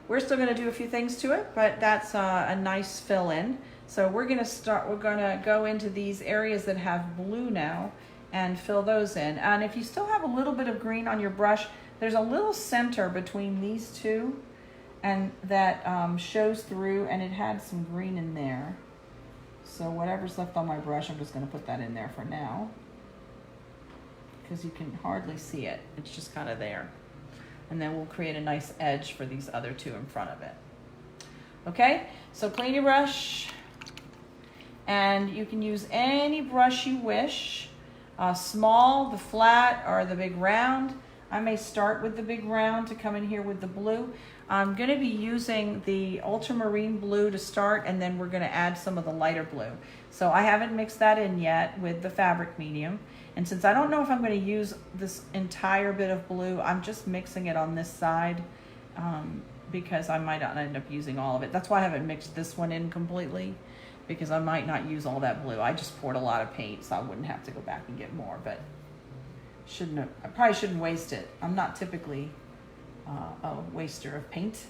We're still going to do a few things to it, but that's a nice fill in. So we're going to go into these areas that have blue now and fill those in. And if you still have a little bit of green on your brush, there's a little center between these two and that shows through, and it had some green in there. So whatever's left on my brush, I'm just going to put that in there for now because you can hardly see it. It's just kind of there. And then we'll create a nice edge for these other two in front of it. Okay, so clean your brush, and you can use any brush you wish, small, the flat, or the big round. I may start with the big round to come in here with the blue. I'm gonna be using the ultramarine blue to start, and then we're gonna add some of the lighter blue. So I haven't mixed that in yet with the fabric medium. And since I don't know if I'm going to use this entire bit of blue, I'm just mixing it on this side because I might not end up using all of it. That's why I haven't mixed this one in completely, because I might not use all that blue. I just poured a lot of paint, so I wouldn't have to go back and get more, but I probably shouldn't waste it. I'm not typically a waster of paint.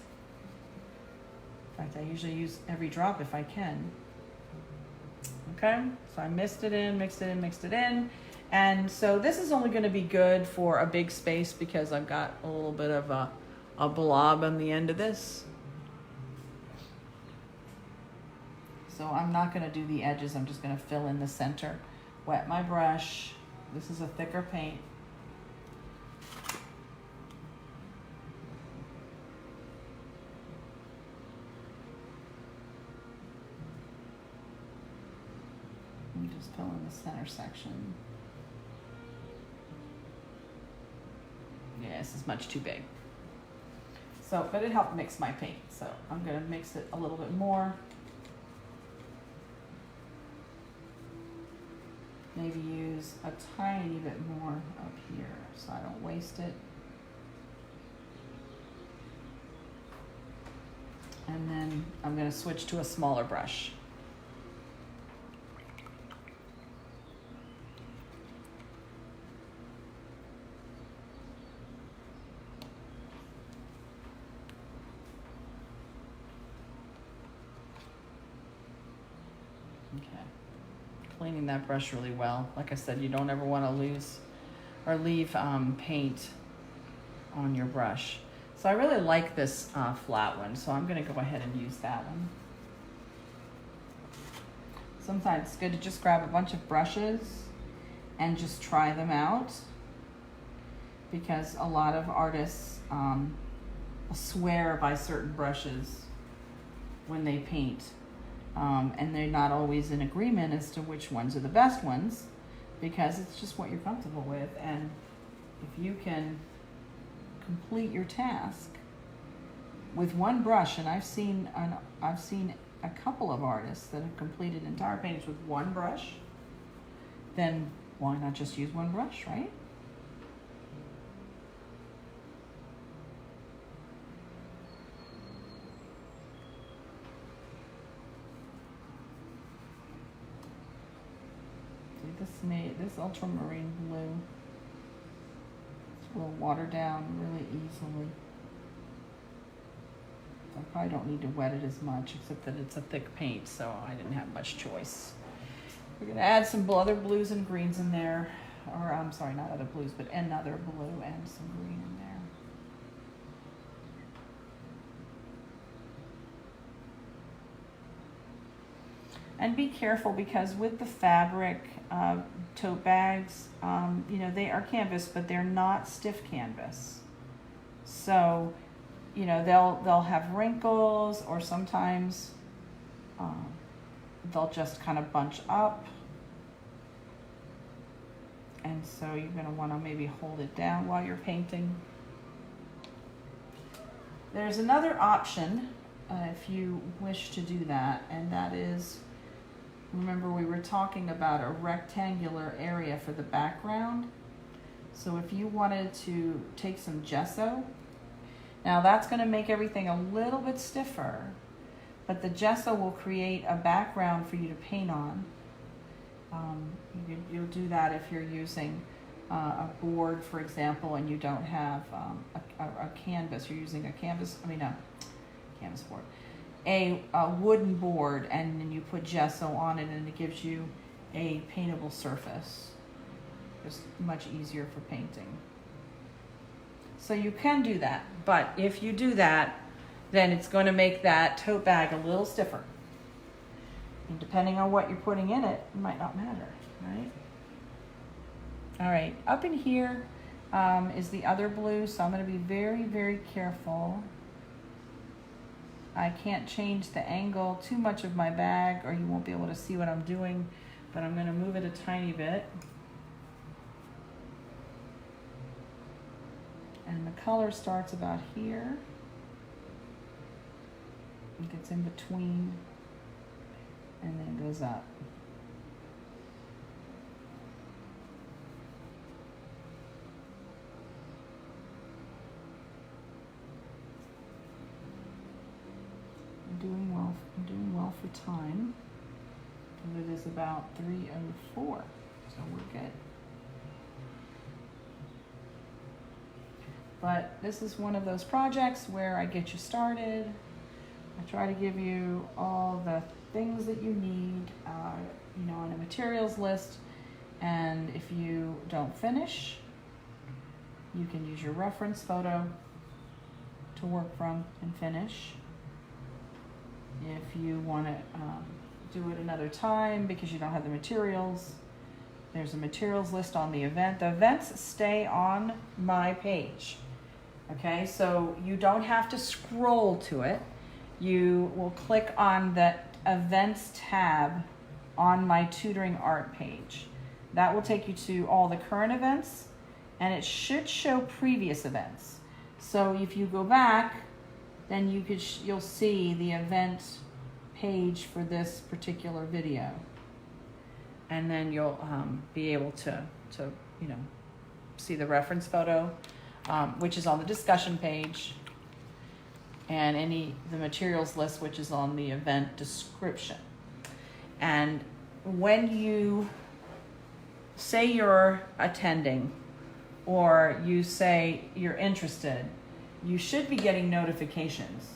In fact, I usually use every drop if I can. Okay, so I mixed it in, mixed it in. And so this is only going to be good for a big space because I've got a little bit of a blob on the end of this. So I'm not going to do the edges. I'm just going to fill in the center. Wet my brush. This is a thicker paint. And just fill in the center section. Yeah, this is much too big. So, but it helped mix my paint. So I'm gonna mix it a little bit more. Maybe use a tiny bit more up here so I don't waste it. And then I'm gonna switch to a smaller brush. Okay, cleaning that brush really well. Like I said, you don't ever want to lose or leave paint on your brush. So I really like this flat one, so I'm gonna go ahead and use that one. Sometimes it's good to just grab a bunch of brushes and just try them out, because a lot of artists swear by certain brushes when they paint, and they're not always in agreement as to which ones are the best ones, because it's just what you're comfortable with. And if you can complete your task with one brush, and I've seen a couple of artists that have completed entire paintings with one brush, then why not just use one brush, right? See, this ultramarine blue will water down really easily. I probably don't need to wet it as much, except that it's a thick paint, so I didn't have much choice. We're gonna add some other blues and greens in there, or I'm sorry, not other blues, but another blue and some green in there. And be careful, because with the fabric tote bags, you know, they are canvas, but they're not stiff canvas. So, you know, they'll have wrinkles, or sometimes they'll just kind of bunch up. And so you're going to want to maybe hold it down while you're painting. There's another option if you wish to do that, and that is, remember we were talking about a rectangular area for the background. So if you wanted to take some gesso, now that's going to make everything a little bit stiffer, but the gesso will create a background for you to paint on. You'll do that if you're using a board, for example, and you don't have a canvas. You're using a canvas board. A wooden board, and then you put gesso on it, and it gives you a paintable surface. It's much easier for painting. So you can do that, but if you do that, then it's going to make that tote bag a little stiffer. And depending on what you're putting in it, it might not matter, right? All right, up in here is the other blue, so I'm going to be very, very careful. I can't change the angle too much of my bag, or you won't be able to see what I'm doing, but I'm going to move it a tiny bit. And the color starts about here. It gets in between and then goes up. I'm doing well for time. And it is about 3:04, so we're good. But this is one of those projects where I get you started. I try to give you all the things that you need, you know, on a materials list. And if you don't finish, you can use your reference photo to work from and finish. If you want to do it another time because you don't have the materials, there's a materials list on the event. The events stay on my page. Okay, so you don't have to scroll to it. You will click on the events tab on my tutoring art page. That will take you to all the current events, and it should show previous events. So if you go back, then you'll see the event page for this particular video, and then you'll be able to you know, see the reference photo, which is on the discussion page, and the materials list, which is on the event description. And when you say you're attending, or you say you're interested, you should be getting notifications.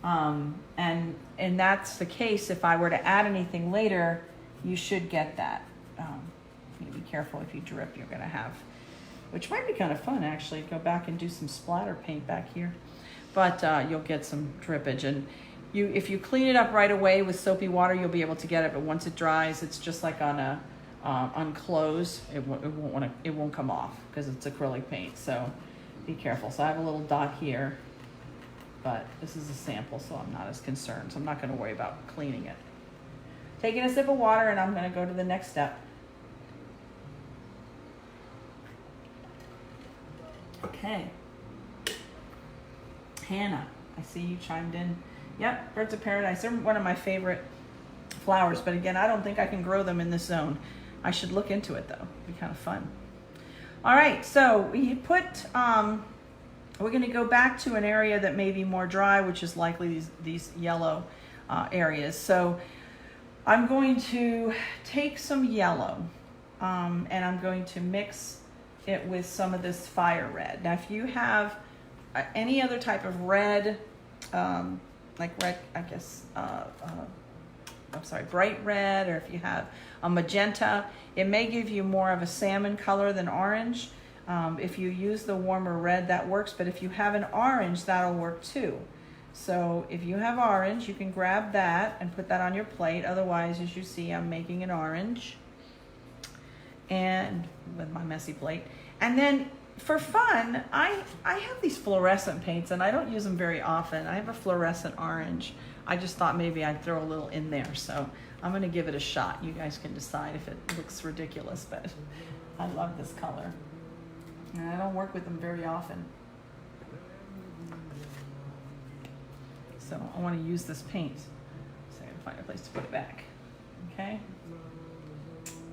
And that's the case. If I were to add anything later, you should get that. You be careful if you drip, you're gonna have which might be kind of fun actually. Go back and do some splatter paint back here, but you'll get some drippage. And if you clean it up right away with soapy water, you'll be able to get it. But once it dries, it's just like on clothes. It won't come off because it's acrylic paint. So be careful. So I have a little dot here, but this is a sample, so I'm not as concerned. So I'm not going to worry about cleaning it. Taking a sip of water, and I'm going to go to the next step. Okay. Hannah, I see you chimed in. Yep, birds of paradise. They're one of my favorite flowers, but again, I don't think I can grow them in this zone. I should look into it though. It'd be kind of fun. All right, so we put, we're going to go back to an area that may be more dry, which is likely these yellow areas. So I'm going to take some yellow and I'm going to mix it with some of this fire red. Now, if you have any other type of red, like red, I guess, I'm sorry, bright red, or if you have a magenta, it may give you more of a salmon color than orange. If you use the warmer red, that works, but if you have an orange, that'll work too. So if you have orange, you can grab that and put that on your plate. Otherwise, as you see, I'm making an orange and with my messy plate. And then for fun, I have these fluorescent paints and I don't use them very often. I have a fluorescent orange. I just thought maybe I'd throw a little in there. So I'm gonna give it a shot. You guys can decide if it looks ridiculous, but I love this color. And I don't work with them very often. So I wanna use this paint. So I gotta find a place to put it back. Okay?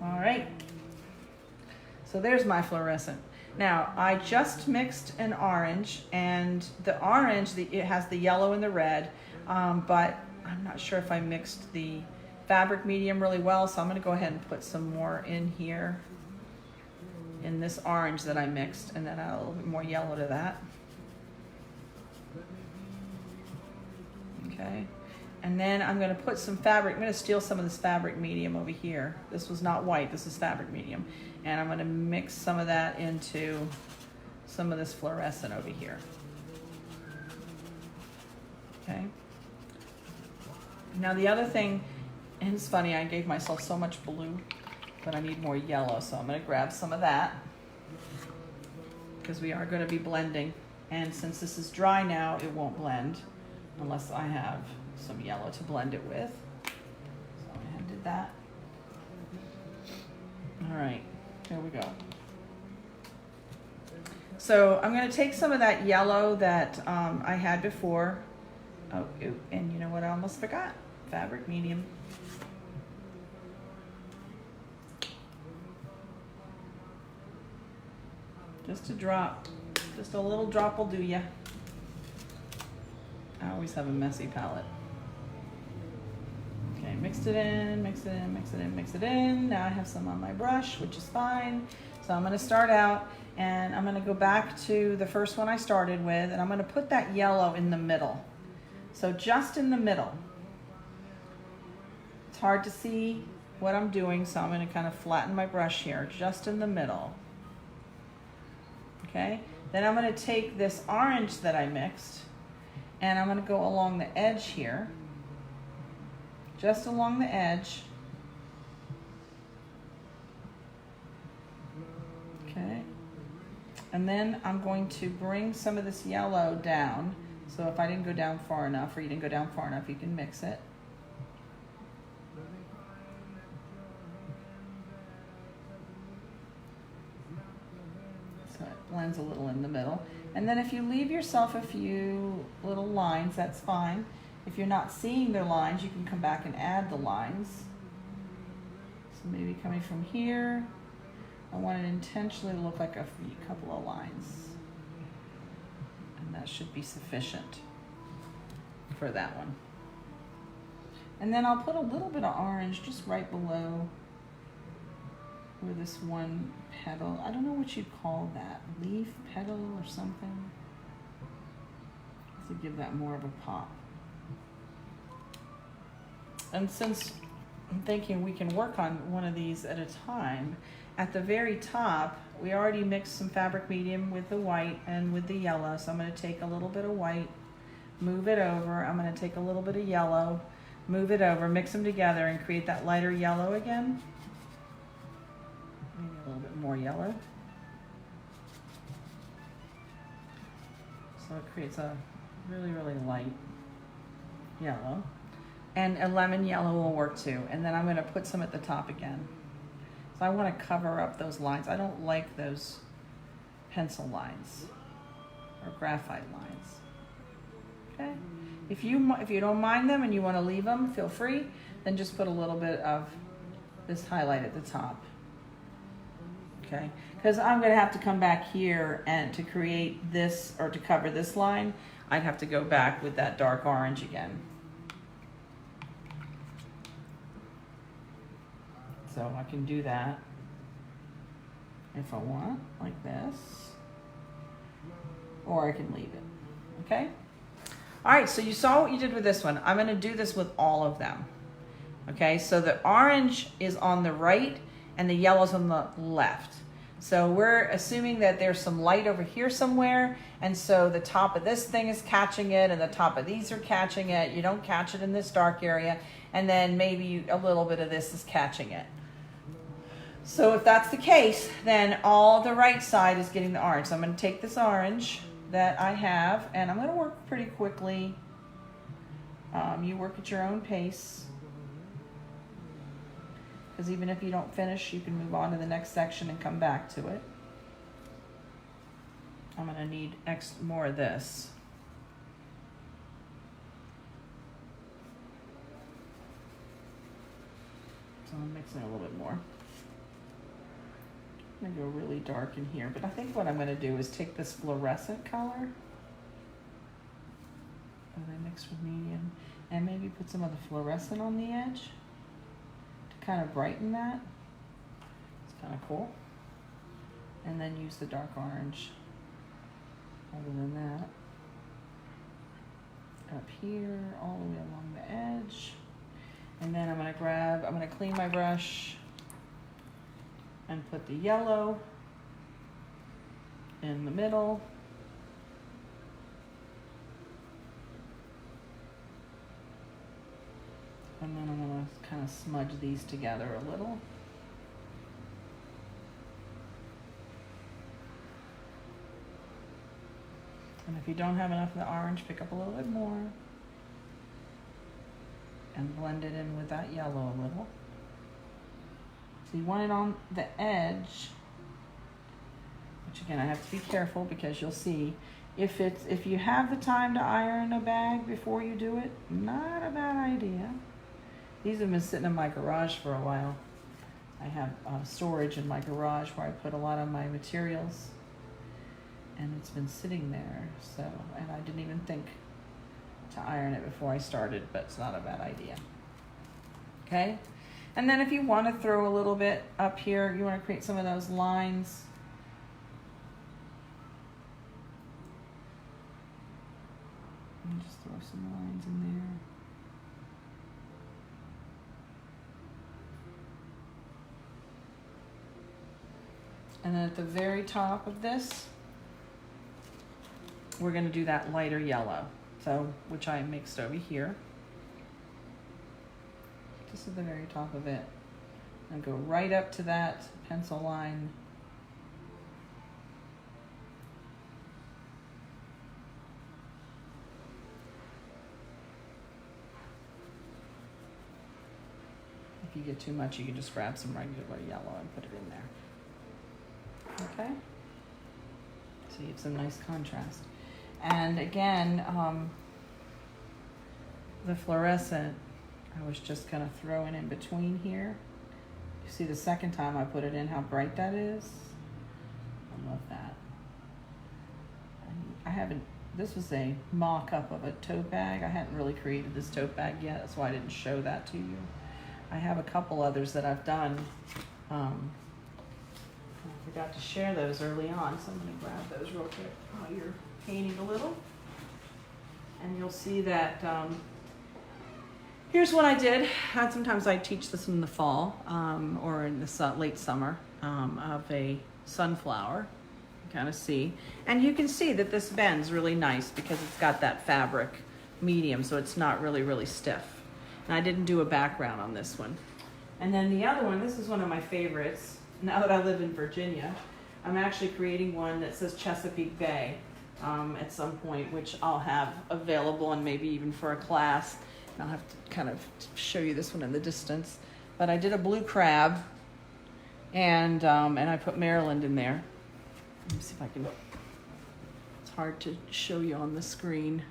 All right. So there's my fluorescent. Now, I just mixed an orange, and the orange, it has the yellow and the red, but I'm not sure if I mixed the fabric medium really well, so I'm gonna go ahead and put some more in here in this orange that I mixed, and then add a little bit more yellow to that. Okay, and then I'm gonna put some fabric, I'm gonna steal some of this fabric medium over here. This was not white, this is fabric medium. And I'm gonna mix some of that into some of this fluorescent over here. Okay. Now the other thing, and it's funny, I gave myself so much blue, but I need more yellow, so I'm gonna grab some of that because we are gonna be blending. And since this is dry now, it won't blend unless I have some yellow to blend it with. So I did that. All right. Here we go. So I'm going to take some of that yellow that I had before. Oh, and you know what I almost forgot? Fabric medium. Just a drop. Just a little drop will do ya. I always have a messy palette. Okay, mixed it in, mix it in, mix it in, mix it in. Now I have some on my brush, which is fine. So I'm gonna start out and I'm gonna go back to the first one I started with, and I'm gonna put that yellow in the middle. So just in the middle. It's hard to see what I'm doing, so I'm gonna kind of flatten my brush here, just in the middle. Okay, then I'm gonna take this orange that I mixed, and I'm gonna go along the edge here. Just along the edge. Okay. And then I'm going to bring some of this yellow down. So if I didn't go down far enough, or you didn't go down far enough, you can mix it. So it blends a little in the middle. And then if you leave yourself a few little lines, that's fine. If you're not seeing the lines, you can come back and add the lines. So maybe coming from here, I want it to intentionally look like a couple of lines. And that should be sufficient for that one. And then I'll put a little bit of orange just right below where this one petal, I don't know what you'd call that, leaf, petal, or something. To give that more of a pop. And since I'm thinking we can work on one of these at a time. At the very top, we already mixed some fabric medium with the white and with the yellow. So I'm going to take a little bit of white, move it over. I'm going to take a little bit of yellow, move it over, mix them together and create that lighter yellow again. Maybe a little bit more yellow. So it creates a really, really light yellow. And a lemon yellow will work too. And then I'm going to put some at the top again. So I want to cover up those lines. I don't like those pencil lines or graphite lines. Okay? If you don't mind them and you want to leave them, feel free. Then just put a little bit of this highlight at the top. Okay? Because I'm going to have to come back here and to create this or to cover this line, I'd have to go back with that dark orange again. So I can do that if I want, like this, or I can leave it, okay? All right, so you saw what you did with this one. I'm gonna do this with all of them, okay? So the orange is on the right and the yellow's on the left. So we're assuming that there's some light over here somewhere, and so the top of this thing is catching it and the top of these are catching it. You don't catch it in this dark area, and then maybe a little bit of this is catching it. So if that's the case, then all the right side is getting the orange. So I'm going to take this orange that I have, and I'm going to work pretty quickly. You work at your own pace. Because even if you don't finish, you can move on to the next section and come back to it. I'm going to need more of this. So I'm mixing a little bit more. I'm gonna go really dark in here, but I think what I'm gonna do is take this fluorescent color that I mixed with medium and maybe put some of the fluorescent on the edge to kind of brighten that. It's kind of cool. And then use the dark orange other than that. Up here, all the way along the edge. And then I'm gonna clean my brush and put the yellow in the middle. And then I'm gonna kind of smudge these together a little. And if you don't have enough of the orange, pick up a little bit more and blend it in with that yellow a little. So you want it on the edge, which again I have to be careful because you'll see if you have the time to iron a bag before you do it, not a bad idea. These have been sitting in my garage for a while. I have storage in my garage where I put a lot of my materials, and it's been sitting there. So, and I didn't even think to iron it before I started, but it's not a bad idea. Okay. And then if you want to throw a little bit up here, you want to create some of those lines. And just throw some lines in there. And then at the very top of this, we're going to do that lighter yellow, so which I mixed over here. Just at the very top of it, and go right up to that pencil line. If you get too much, you can just grab some regular yellow and put it in there. Okay? So you have some nice contrast. And again, the fluorescent, I was just kind of throwing in between here. You see the second time I put it in, how bright that is? I love that. I haven't, this was a mock-up of a tote bag. I hadn't really created this tote bag yet. That's why I didn't show that to you. I have a couple others that I've done. I forgot to share those early on, so I'm going to grab those real quick while you're painting a little. And you'll see that Here's what I did. Sometimes I teach this in the fall or in the late summer of a sunflower. Kind of see. And you can see that this bends really nice because it's got that fabric medium, so it's not really, really stiff. And I didn't do a background on this one. And then the other one, this is one of my favorites. Now that I live in Virginia, I'm actually creating one that says Chesapeake Bay at some point, which I'll have available and maybe even for a class. And I'll have to kind of show you this one in the distance. But I did a blue crab and I put Maryland in there. Let me see if I can, it's hard to show you on the screen.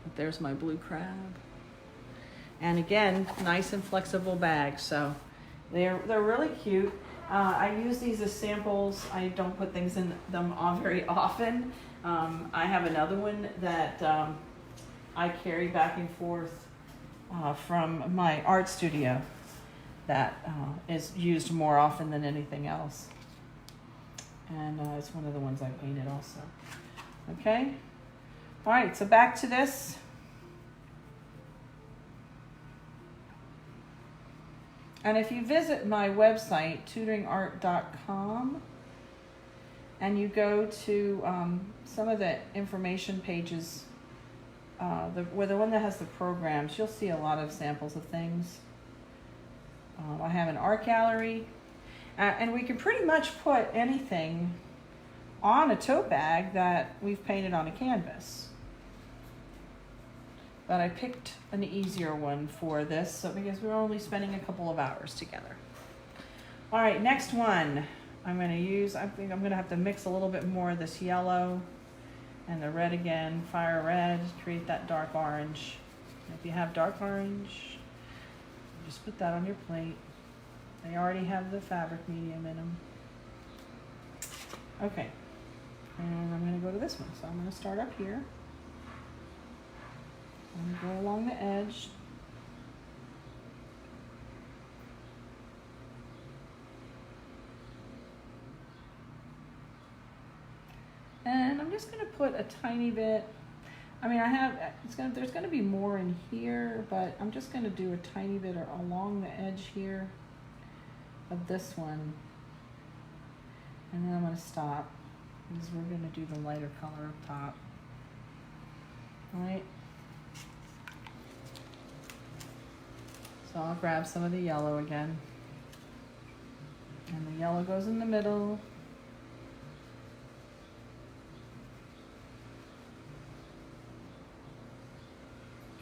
But there's my blue crab. And again, nice and flexible bags, so they're really cute. I use these as samples. I don't put things in them very often. I have another one that I carry back and forth from my art studio that is used more often than anything else. And it's one of the ones I painted also. Okay? All right, so back to this. And if you visit my website, tutoringart.com, and you go to some of the information pages, the one that has the programs, you'll see a lot of samples of things. I have an art gallery, and we can pretty much put anything on a tote bag that we've painted on a canvas. But I picked an easier one for this, because we're only spending a couple of hours together. All right, next one I'm going to use, I think I'm going to have to mix a little bit more of this yellow and the red again, fire red, create that dark orange. And if you have dark orange, just put that on your plate. They already have the fabric medium in them. Okay, and I'm going to go to this one. So I'm going to start up here. And go along the edge. And I'm just going to put a tiny bit. I mean, there's going to be more in here, but I'm just going to do a tiny bit along the edge here of this one. And then I'm going to stop because we're going to do the lighter color up top. All right. So I'll grab some of the yellow again. And the yellow goes in the middle.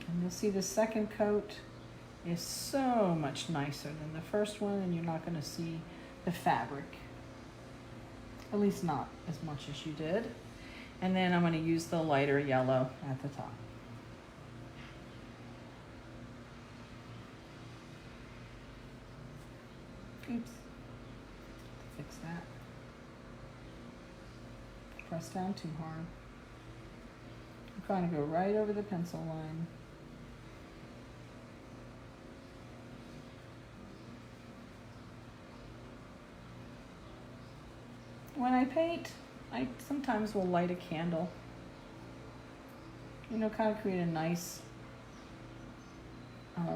And you'll see the second coat is so much nicer than the first one, and you're not going to see the fabric. At least not as much as you did. And then I'm going to use the lighter yellow at the top. Oops. Fix that. Press down too hard. I'm trying to go right over the pencil line. When I paint, I sometimes will light a candle. You know, kind of create a nice,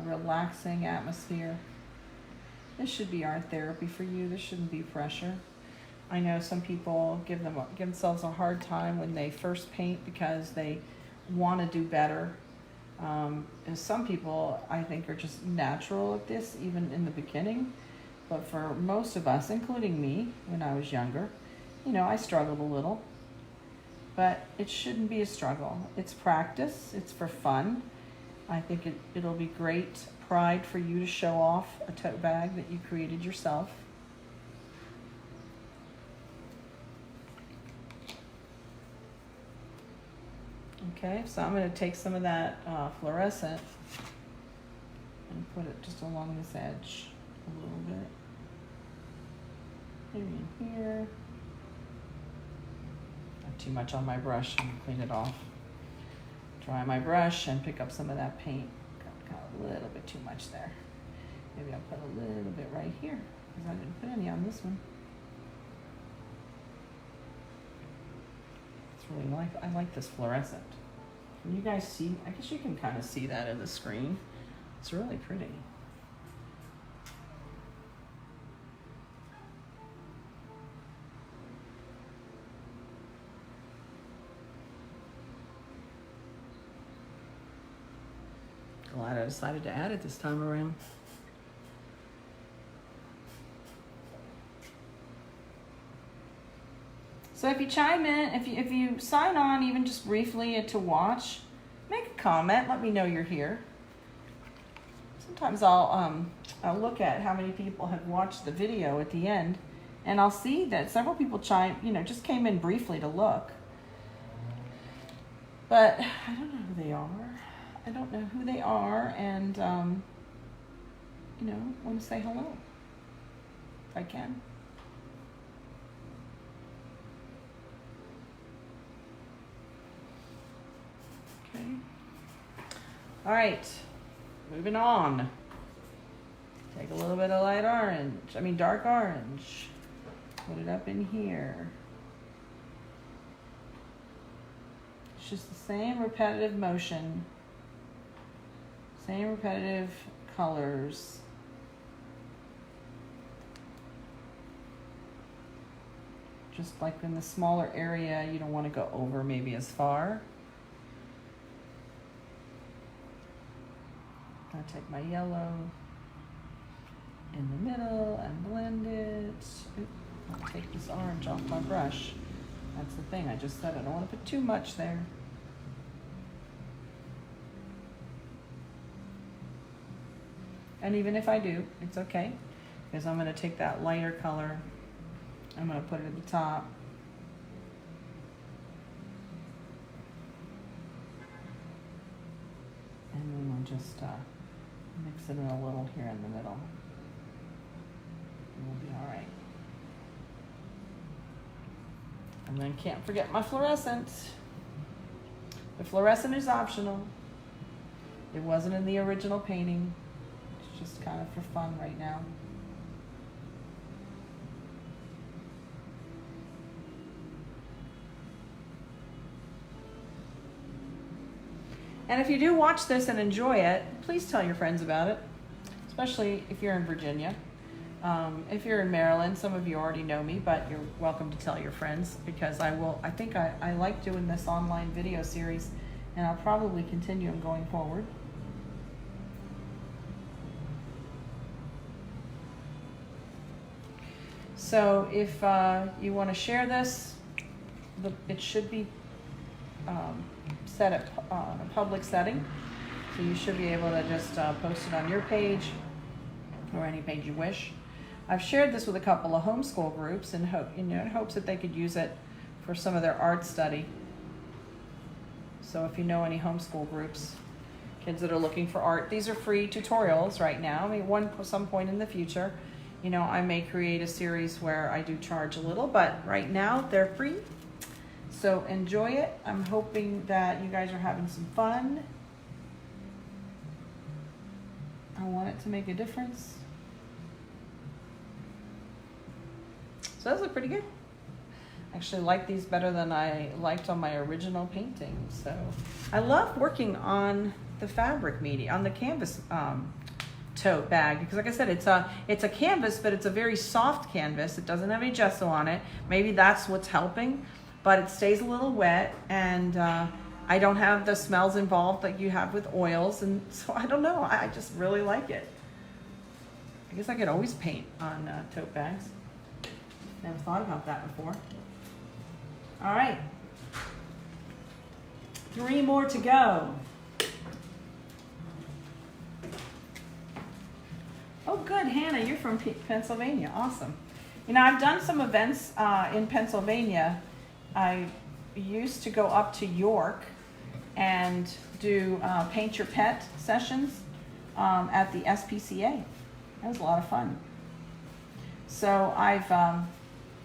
relaxing atmosphere. This should be art therapy for you. This shouldn't be pressure. I know some people give themselves a hard time when they first paint because they want to do better. And some people, I think, are just natural at this, even in the beginning. But for most of us, including me, when I was younger, you know, I struggled a little. But it shouldn't be a struggle. It's practice. It's for fun. I think it'll be great pride for you to show off a tote bag that you created yourself. Okay, so I'm going to take some of that fluorescent and put it just along this edge a little bit. Maybe in here. Not too much on my brush, and clean it off. Dry my brush and pick up some of that paint. Got a little bit too much there. Maybe I'll put a little bit right here because I didn't put any on this one. It's really I like this fluorescent. Can you guys see? I guess you can kind of see that in the screen. It's really pretty. Glad I decided to add it this time around. So if you chime in, if you sign on even just briefly to watch, make a comment. Let me know you're here. Sometimes I'll look at how many people have watched the video at the end, and I'll see that several people just came in briefly to look. But I don't know who they are. I don't know who they are, and want to say hello if I can. Okay. All right, moving on. Take a little bit of dark orange. Put it up in here. It's just the same repetitive motion. Same repetitive colors. Just like in the smaller area, you don't want to go over maybe as far. I'll take my yellow in the middle and blend it. Oop, I'll take this orange off my brush. That's the thing, I just said I don't want to put too much there. And even if I do, it's okay, because I'm going to take that lighter color, I'm going to put it at the top. And then I'll just mix it in a little here in the middle. And we'll be all right. And then can't forget my fluorescent. The fluorescent is optional. It wasn't in the original painting. It's just kind of for fun right now. And if you do watch this and enjoy it, please tell your friends about it, especially if you're in Virginia. If you're in Maryland, some of you already know me, but you're welcome to tell your friends, because I think I like doing this online video series, and I'll probably continue them going forward. So if you want to share this, it should be set at a public setting. So you should be able to just post it on your page or any page you wish. I've shared this with a couple of homeschool groups in hopes that they could use it for some of their art study. So if you know any homeschool groups, kids that are looking for art, these are free tutorials right now. I mean, some point in the future, I may create a series where I do charge a little, but right now they're free. So enjoy it. I'm hoping that you guys are having some fun. I want it to make a difference. So those look pretty good. I actually like these better than I liked on my original painting. So I love working on the fabric medium, on the canvas tote bag, because like I said, it's a canvas, but it's a very soft canvas. It doesn't have any gesso on it. Maybe that's what's helping, but it stays a little wet, and I don't have the smells involved like you have with oils, and so I don't know. I just really like it. I guess I could always paint on tote bags. Never thought about that before. All right, 3 more to go. Oh, good, Hannah, you're from Pennsylvania. Awesome. I've done some events in Pennsylvania. I used to go up to York and do paint your pet sessions at the SPCA. That was a lot of fun. So I've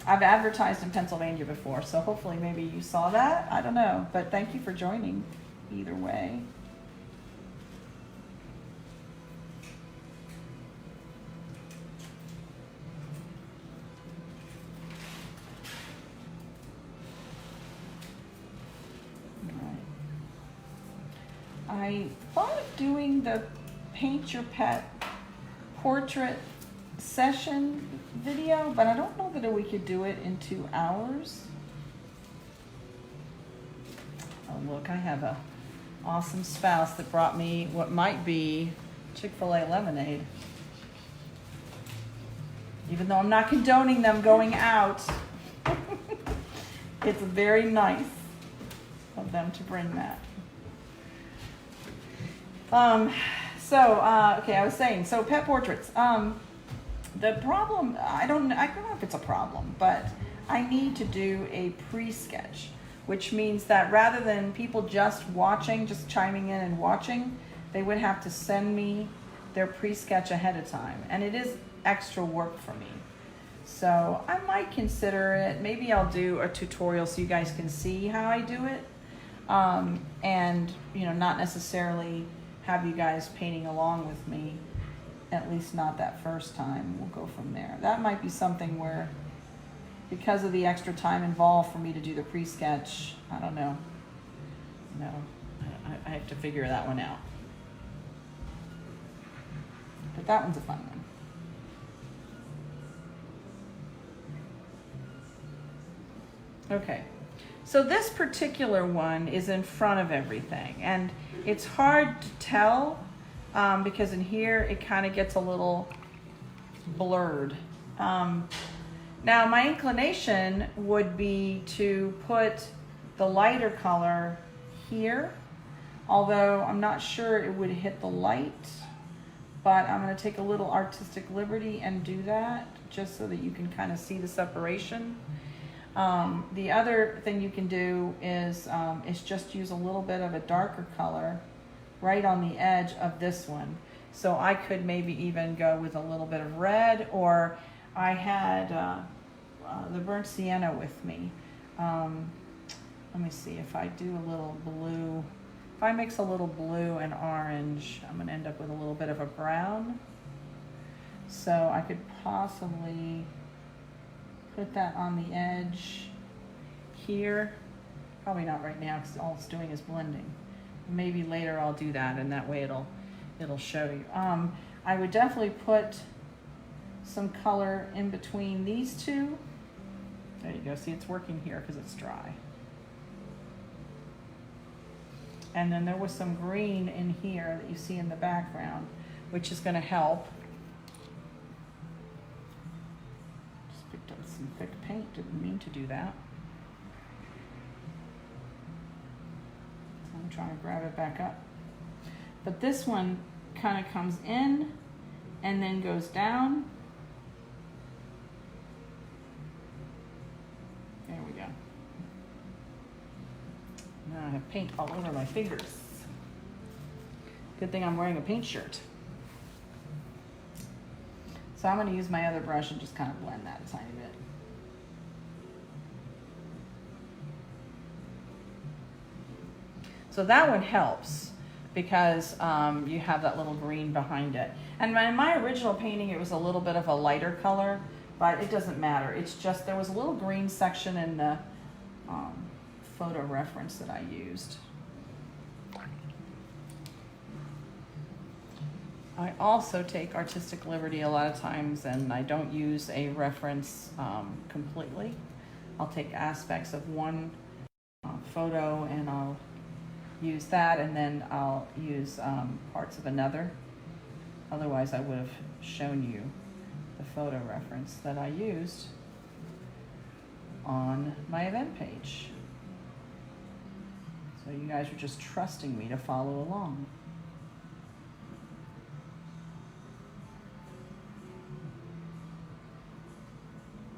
advertised in Pennsylvania before, so hopefully maybe you saw that. I don't know, but thank you for joining either way. I thought of doing the paint your pet portrait session video, but I don't know that we could do it in 2 hours. Oh look, I have a awesome spouse that brought me what might be Chick-fil-A lemonade. Even though I'm not condoning them going out, it's very nice of them to bring that. Okay, I was saying, so pet portraits. The problem, I don't know if it's a problem, but I need to do a pre-sketch, which means that rather than people just watching, just chiming in and watching, they would have to send me their pre-sketch ahead of time. And it is extra work for me. So I might consider it. Maybe I'll do a tutorial so you guys can see how I do it. And, you know, not necessarily have you guys painting along with me, at least not that first time. We'll go from there. That might be something where, because of the extra time involved for me to do the pre-sketch, I don't know. No, I have to figure that one out. But that one's a fun one. Okay, so this particular one is in front of everything, and it's hard to tell because in here it kind of gets a little blurred. Now my inclination would be to put the lighter color here, although I'm not sure it would hit the light, but I'm going to take a little artistic liberty and do that just so that you can kind of see the separation. The other thing you can do is just use a little bit of a darker color right on the edge of this one. So I could maybe even go with a little bit of red, or I had the burnt sienna with me. Let me see if I do a little blue. If I mix a little blue and orange, I'm going to end up with a little bit of a brown. So I could possibly put that on the edge here. Probably not right now because all it's doing is blending. Maybe later I'll do that, and that way it'll show you. I would definitely put some color in between these two. There you go. See, it's working here because it's dry. And then there was some green in here that you see in the background, which is going to help. Just picked up some thick paint. Didn't mean to do that. So I'm trying to grab it back up. But this one kind of comes in and then goes down. There we go. Now I have paint all over my fingers. Good thing I'm wearing a paint shirt. So I'm going to use my other brush and just kind of blend that a tiny bit. So that one helps because you have that little green behind it. And in my original painting, it was a little bit of a lighter color, but it doesn't matter. It's just there was a little green section in the photo reference that I used. I also take artistic liberty a lot of times, and I don't use a reference completely. I'll take aspects of one photo and I'll use that, and then I'll use parts of another. Otherwise I would have shown you the photo reference that I used on my event page. So you guys are just trusting me to follow along.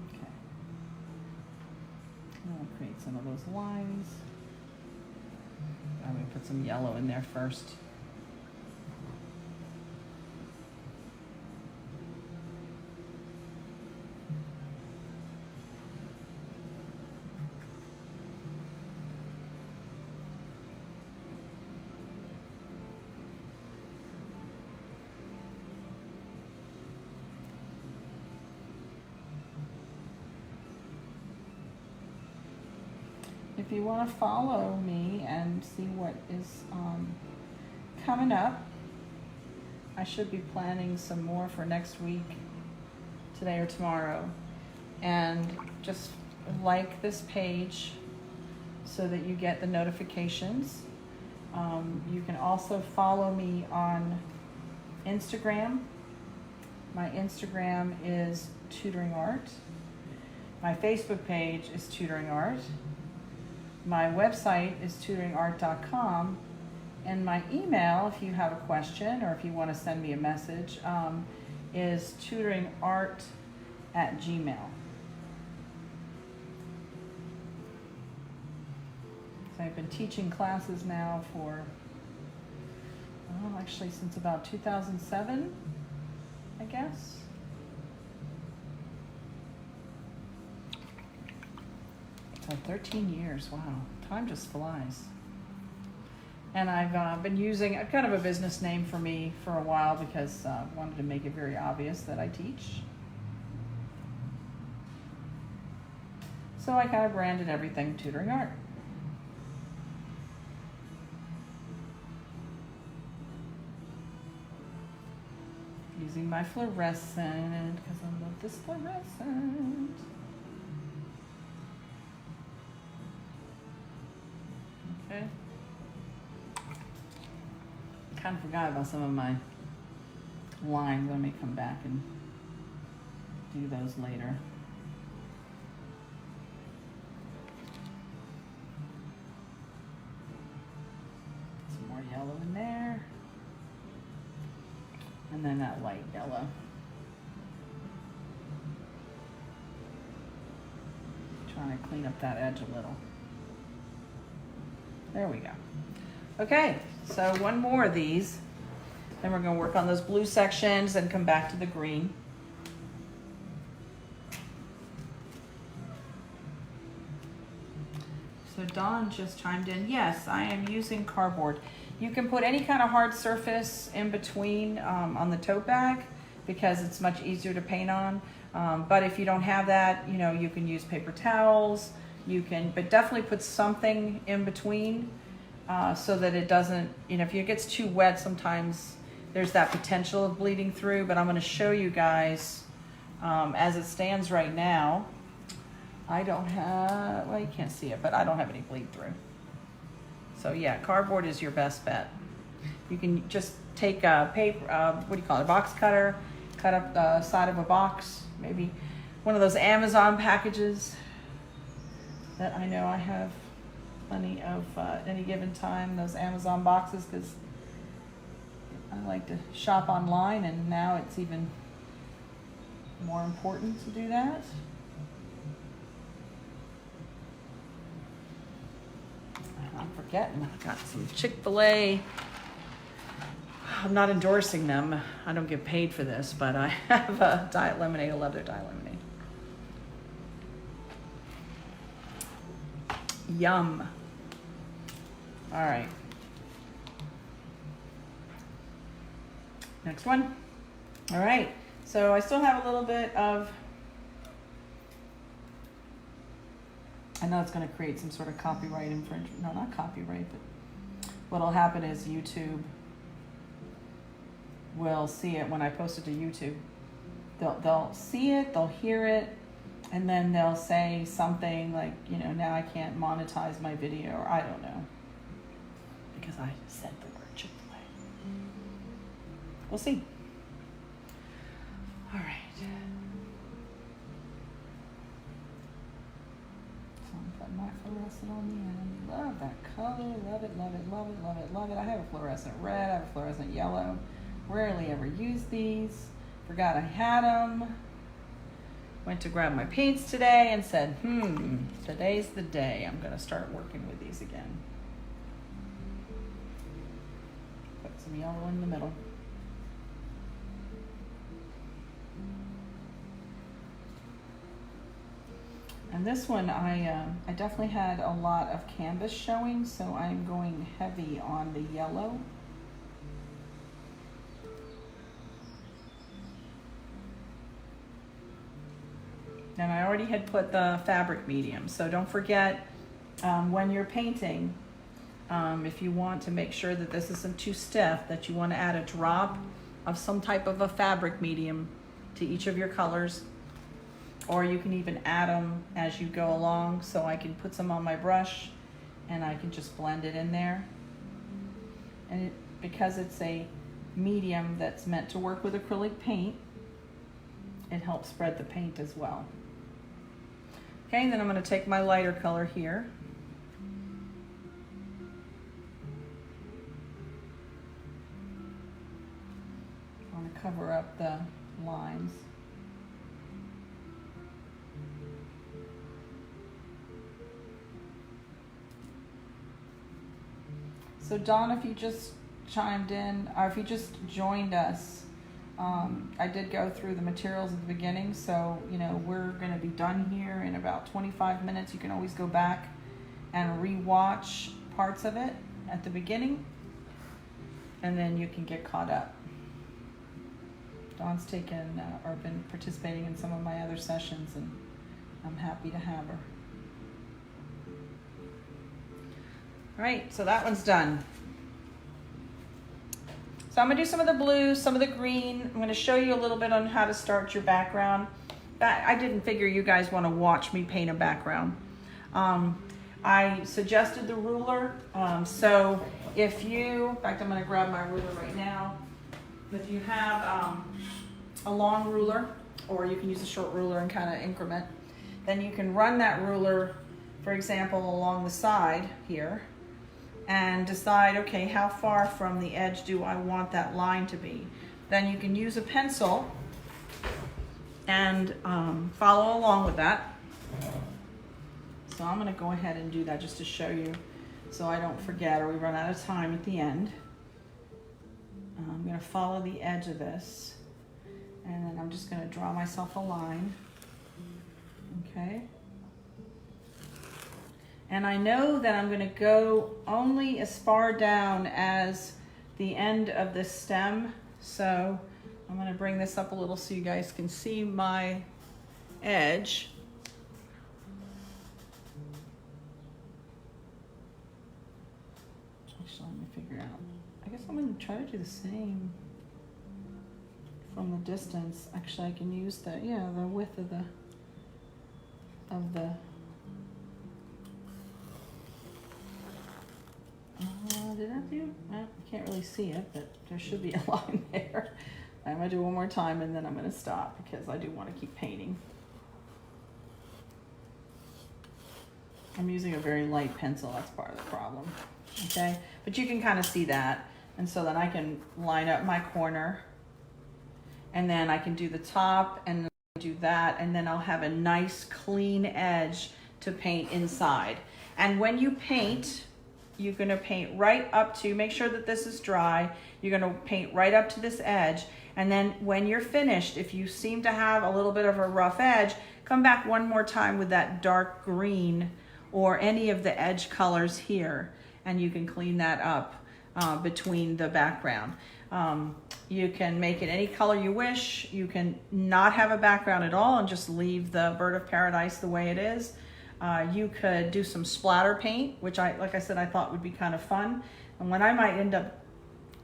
Okay. I'll create some of those lines. I'm going to put some yellow in there first. If you want to follow me and see what is coming up, I should be planning some more for next week, today or tomorrow. And just like this page so that you get the notifications. You can also follow me on Instagram. My Instagram is Tutoring Art. My Facebook page is Tutoring Art. My website is tutoringart.com. And my email, if you have a question or if you want to send me a message, is tutoringart@gmail.com. So I've been teaching classes now for, actually since about 2007, I guess. So 13 years, wow, time just flies. And I've been using a kind of a business name for me for a while because I wanted to make it very obvious that I teach. So I kind of branded everything Tutoring Art. Using my fluorescent because I love this fluorescent. Okay. Kind of forgot about some of my lines. I may come back and do those later. Some more yellow in there. And then that light yellow. Trying to clean up that edge a little. There we go. Okay, so one more of these. Then we're going to work on those blue sections and come back to the green. So Dawn just chimed in. Yes, I am using cardboard. You can put any kind of hard surface in between on the tote bag because it's much easier to paint on. But if you don't have that, you can use paper towels. But definitely put something in between so that it doesn't, if it gets too wet, sometimes there's that potential of bleeding through. But I'm going to show you guys as it stands right now. I don't have, well, you can't see it, but I don't have any bleed through. So yeah, cardboard is your best bet. You can just take a paper, a box cutter, cut up the side of a box, maybe one of those Amazon packages that I know I have plenty of at any given time, those Amazon boxes, because I like to shop online and now it's even more important to do that. I'm forgetting, I got some Chick-fil-A. I'm not endorsing them. I don't get paid for this, but I have a Diet Lemonade. I love their Diet Lemonade. Yum. All right. Next one. All right. So I still have a little bit of, I know it's going to create some sort of copyright infringement. No, not copyright, but what'll happen is YouTube will see it when I post it to YouTube. They'll see it, they'll hear it, and then they'll say something like, now I can't monetize my video, or I don't know, because I said the word Chick-fil-A. We'll see. All right. My fluorescent on the end. Love that color. Love it, love it, love it, love it, love it. I have a fluorescent red. I have a fluorescent yellow. Rarely ever use these. Forgot I had them. Went to grab my paints today and said, today's the day. I'm going to start working with these again. Put some yellow in the middle. And this one, I definitely had a lot of canvas showing, so I'm going heavy on the yellow. And I already had put the fabric medium, so don't forget when you're painting, if you want to make sure that this isn't too stiff, that you want to add a drop of some type of a fabric medium to each of your colors, or you can even add them as you go along. So I can put some on my brush and I can just blend it in there. And because it's a medium that's meant to work with acrylic paint, it helps spread the paint as well. Okay, then I'm going to take my lighter color here. I want to cover up the lines. So Dawn, if you just chimed in, or if you just joined us, I did go through the materials at the beginning, so you know we're going to be done here in about 25 minutes. You can always go back and re-watch parts of it at the beginning, and then you can get caught up. Dawn's taken or been participating in some of my other sessions, and I'm happy to have her. All right, so that one's done. So I'm gonna do some of the blue, some of the green. I'm gonna show you a little bit on how to start your background. I didn't figure you guys wanna watch me paint a background. I suggested the ruler. So if you, in fact, I'm gonna grab my ruler right now. If you have a long ruler, or you can use a short ruler and kind of increment, then you can run that ruler, for example, along the side here, and decide, okay, how far from the edge do I want that line to be? Then you can use a pencil and follow along with that. So I'm gonna go ahead and do that just to show you so I don't forget or we run out of time at the end. I'm gonna follow the edge of this, and then I'm just gonna draw myself a line, okay? And I know that I'm gonna go only as far down as the end of this stem. So I'm gonna bring this up a little so you guys can see my edge. Actually, let me figure out. I guess I'm gonna try to do the same from the distance. Actually, I can use the width of the did I do? Well, I can't really see it, but there should be a line there. I'm gonna do one more time and then I'm gonna stop because I do want to keep painting. I'm using a very light pencil, that's part of the problem. Okay, but you can kind of see that. And so then I can line up my corner, and then I can do the top and do that, and then I'll have a nice clean edge to paint inside. And when you paint, you're gonna paint right up to, make sure that this is dry, you're gonna paint right up to this edge, and then when you're finished, if you seem to have a little bit of a rough edge, come back one more time with that dark green or any of the edge colors here, and you can clean that up between the background. You can make it any color you wish. You can not have a background at all and just leave the bird of paradise the way it is. You could do some splatter paint, which like I said, I thought would be kind of fun. And what I might end up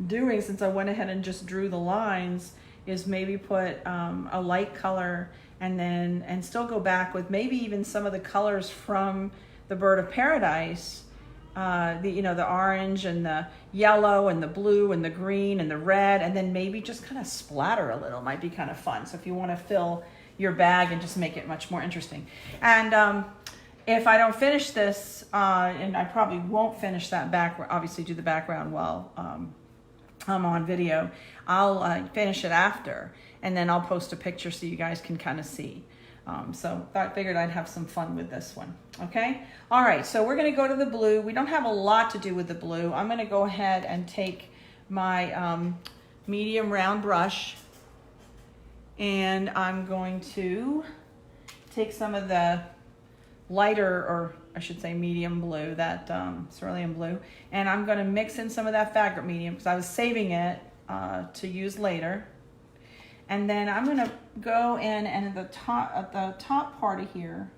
doing, since I went ahead and just drew the lines, is maybe put a light color and still go back with maybe even some of the colors from the bird of paradise. The orange and the yellow and the blue and the green and the red, and then maybe just kind of splatter a little. Might be kind of fun. So if you want to fill your bag and just make it much more interesting. And if I don't finish this, and I probably won't finish that obviously do the background while I'm on video, I'll finish it after, and then I'll post a picture so you guys can kind of see. So I figured I'd have some fun with this one. Okay. All right. So we're going to go to the blue. We don't have a lot to do with the blue. I'm going to go ahead and take my medium round brush, and I'm going to take some of the lighter, or I should say medium blue, that cerulean blue, and I'm going to mix in some of that fabric medium because I was saving it to use later. And then I'm going to go in, and at the top part of here,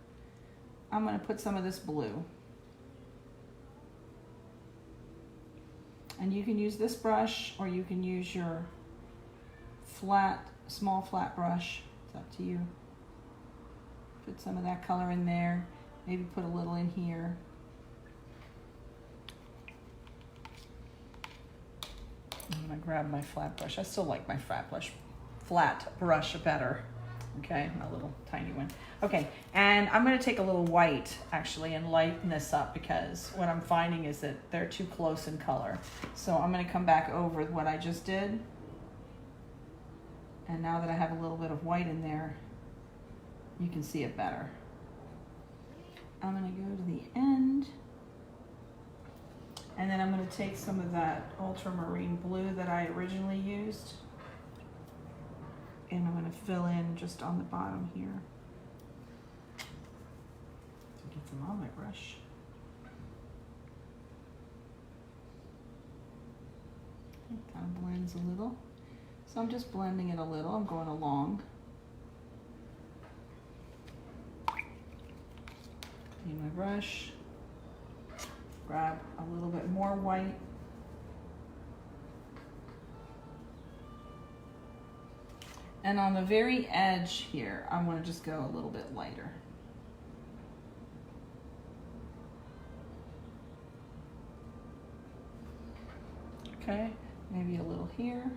I'm going to put some of this blue. And you can use this brush, or you can use your small flat brush. It's up to you. Put some of that color in there. Maybe put a little in here. I'm gonna grab my flat brush. I still like my flat brush better. Okay, my little tiny one. Okay, and I'm gonna take a little white actually and lighten this up because what I'm finding is that they're too close in color. So I'm gonna come back over what I just did. And now that I have a little bit of white in there, you can see it better. I'm gonna go to the end. And then I'm gonna take some of that ultramarine blue that I originally used. And I'm gonna fill in just on the bottom here. To get some on my brush. It kind of blends a little. So I'm just blending it a little, I'm going along. Need my brush. Grab a little bit more white. And on the very edge here, I want to just go a little bit lighter. Okay, maybe a little here.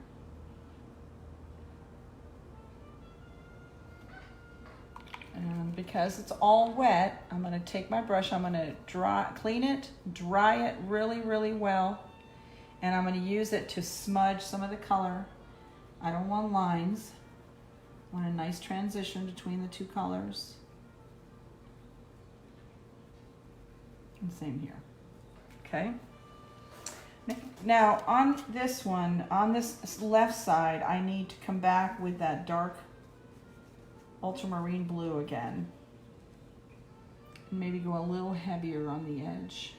And because it's all wet, I'm going to take my brush, I'm going to clean it, dry it really, really well. And I'm going to use it to smudge some of the color. I don't want lines. I want a nice transition between the two colors. And same here. Okay. Now on this one, on this left side, I need to come back with that dark ultramarine blue again. Maybe go a little heavier on the edge.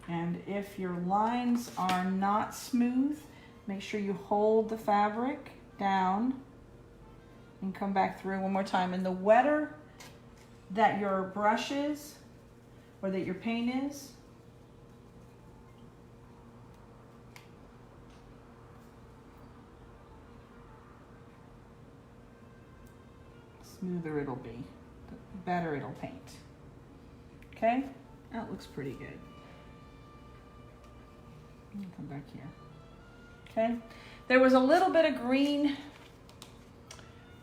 And if your lines are not smooth, make sure you hold the fabric down and come back through one more time. And the wetter that your brush is, or that your paint is, smoother it'll be, the better it'll paint. Okay, that looks pretty good. Come back here. Okay, there was a little bit of green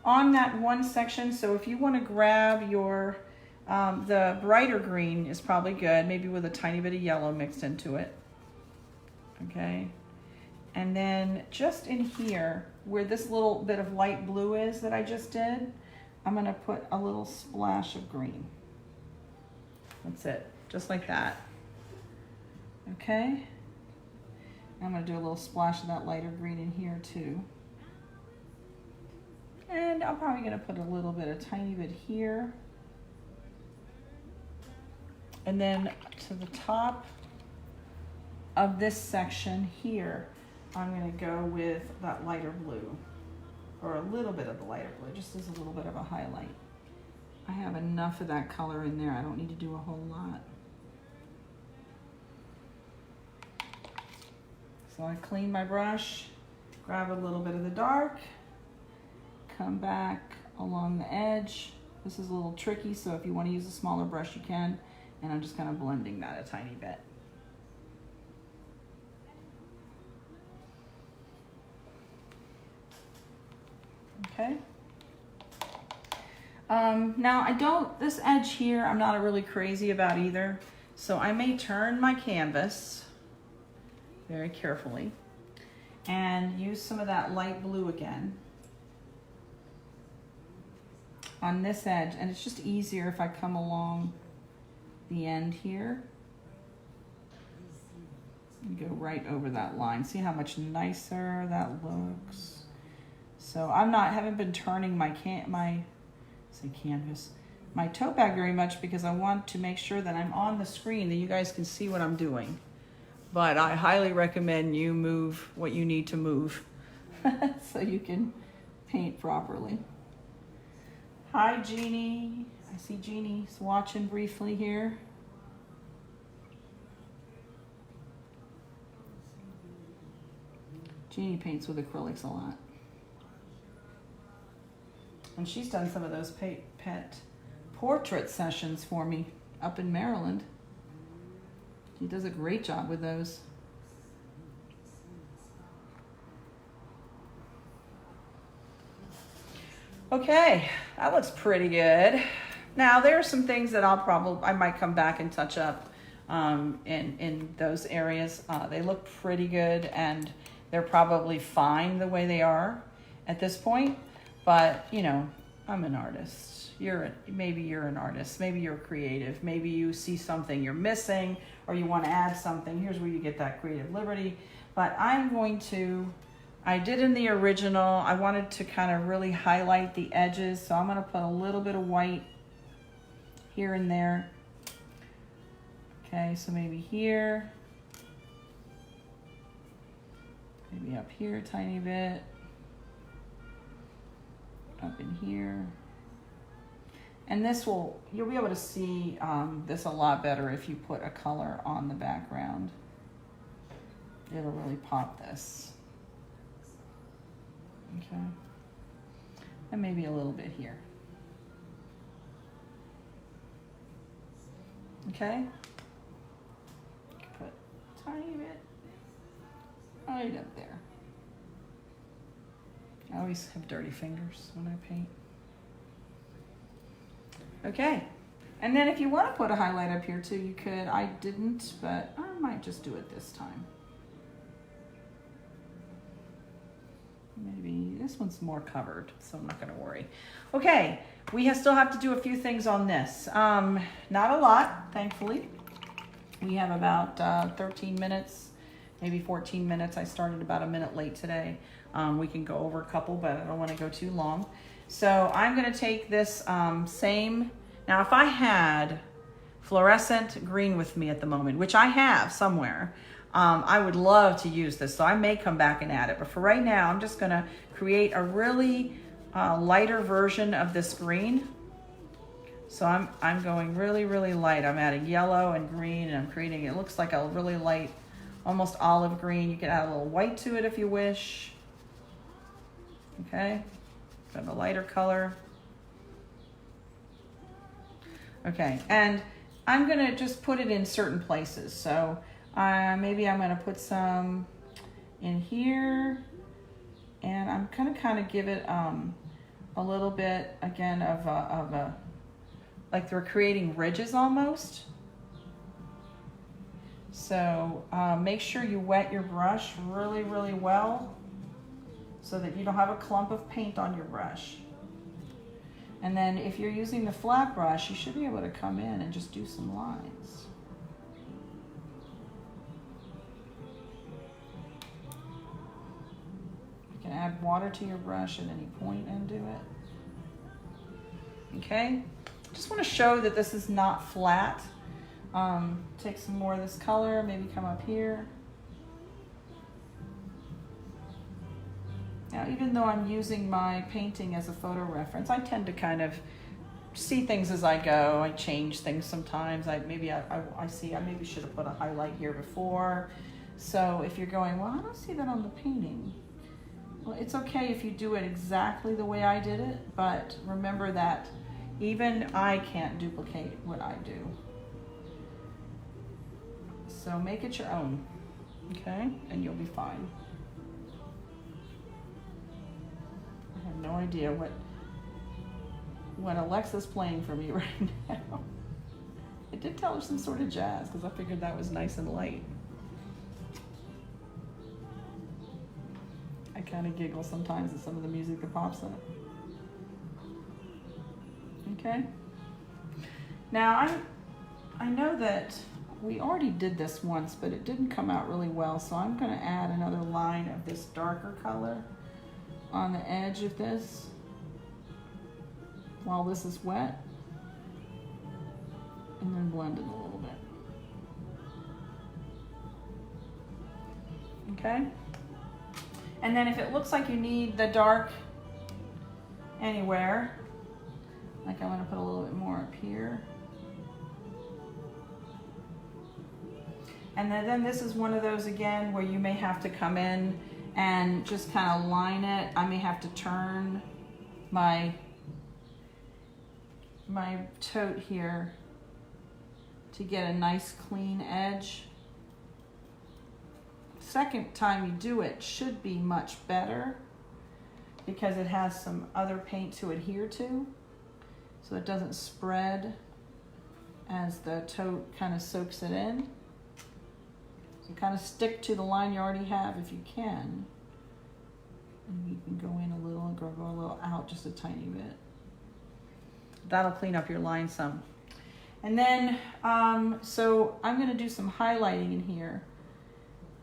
on that one section, so if you want to grab your the brighter green is probably good, maybe with a tiny bit of yellow mixed into it. Okay, and then just in here where this little bit of light blue is that I just did, I'm going to put a little splash of green. That's it, just like that. Okay, I'm going to do a little splash of that lighter green in here too. And I'm probably going to put a little bit, a tiny bit here. And then to the top of this section here, I'm going to go with that lighter blue, or a little bit of the lighter blue, just as a little bit of a highlight. I have enough of that color in there. I don't need to do a whole lot. So I clean my brush, grab a little bit of the dark, come back along the edge. This is a little tricky, so if you want to use a smaller brush, you can. And I'm just kind of blending that a tiny bit. Okay. Now this edge here, I'm not really crazy about either. So I may turn my canvas very carefully and use some of that light blue again on this edge. And it's just easier if I come along the end here and go right over that line. See how much nicer that looks. So haven't been turning my my tote bag very much because I want to make sure that I'm on the screen, that you guys can see what I'm doing. But I highly recommend you move what you need to move so you can paint properly. Hi, Jeannie. I see Jeannie's watching briefly here. Jeannie paints with acrylics a lot. And she's done some of those pet portrait sessions for me up in Maryland. She does a great job with those. Okay, that looks pretty good. Now there are some things that I might come back and touch up in those areas. They look pretty good and they're probably fine the way they are at this point. But you know, I'm an artist. Maybe you're an artist. Maybe you're creative. Maybe you see something you're missing or you want to add something. Here's where you get that creative liberty. But I did in the original, I wanted to kind of really highlight the edges. So I'm going to put a little bit of white here and there. Okay, so maybe here. Maybe up here a tiny bit. Up in here. And you'll be able to see this a lot better if you put a color on the background. It'll really pop this. Okay. And maybe a little bit here. Okay. Put a tiny bit right up there. I always have dirty fingers when I paint. Okay. And then if you want to put a highlight up here too, you could. I didn't, but I might just do it this time. Maybe this one's more covered, so I'm not going to worry. Okay, we still have to do a few things on this. Not a lot, thankfully. We have about 13 minutes, maybe 14 minutes. I started about a minute late today. We can go over a couple, but I don't want to go too long. So I'm going to take this same. Now, if I had fluorescent green with me at the moment, which I have somewhere, I would love to use this, so I may come back and add it. But for right now, I'm just going to create a really lighter version of this green. So I'm going really, really light. I'm adding yellow and green, and I'm creating, it looks like a really light, almost olive green. You can add a little white to it if you wish. Okay, kind of a lighter color. Okay, and I'm going to just put it in certain places. So maybe I'm going to put some in here, and I'm going to kind of give it a little bit again of a like they're creating ridges almost. So make sure you wet your brush really, really well so that you don't have a clump of paint on your brush. And then if you're using the flat brush, you should be able to come in and just do some lines. You can add water to your brush at any point and do it. Okay, just want to show that this is not flat. Take some more of this color, maybe come up here. Now, even though I'm using my painting as a photo reference, I tend to kind of see things as I go. I change things sometimes. I maybe should have put a highlight here before. So if you're going, well, I don't see that on the painting. Well, it's okay if you do it exactly the way I did it, but remember that even I can't duplicate what I do. So make it your own, okay? And you'll be fine. I have no idea what Alexa's playing for me right now. I did tell her some sort of jazz because I figured that was nice and light. I kind of giggle sometimes at some of the music that pops up. Okay. Now I know that we already did this once, but it didn't come out really well, so I'm going to add another line of this darker color on the edge of this while this is wet, and then blend it a little bit. Okay? And then if it looks like you need the dark anywhere, like I want to put a little bit more up here. And then this is one of those again where you may have to come in and just kind of line it. I may have to turn my tote here to get a nice clean edge. Second time you do it should be much better because it has some other paint to adhere to, so it doesn't spread as the tote kind of soaks it in. So kind of stick to the line you already have if you can. And you can go in a little and go a little out just a tiny bit. That'll clean up your line some. And then, so I'm gonna do some highlighting in here.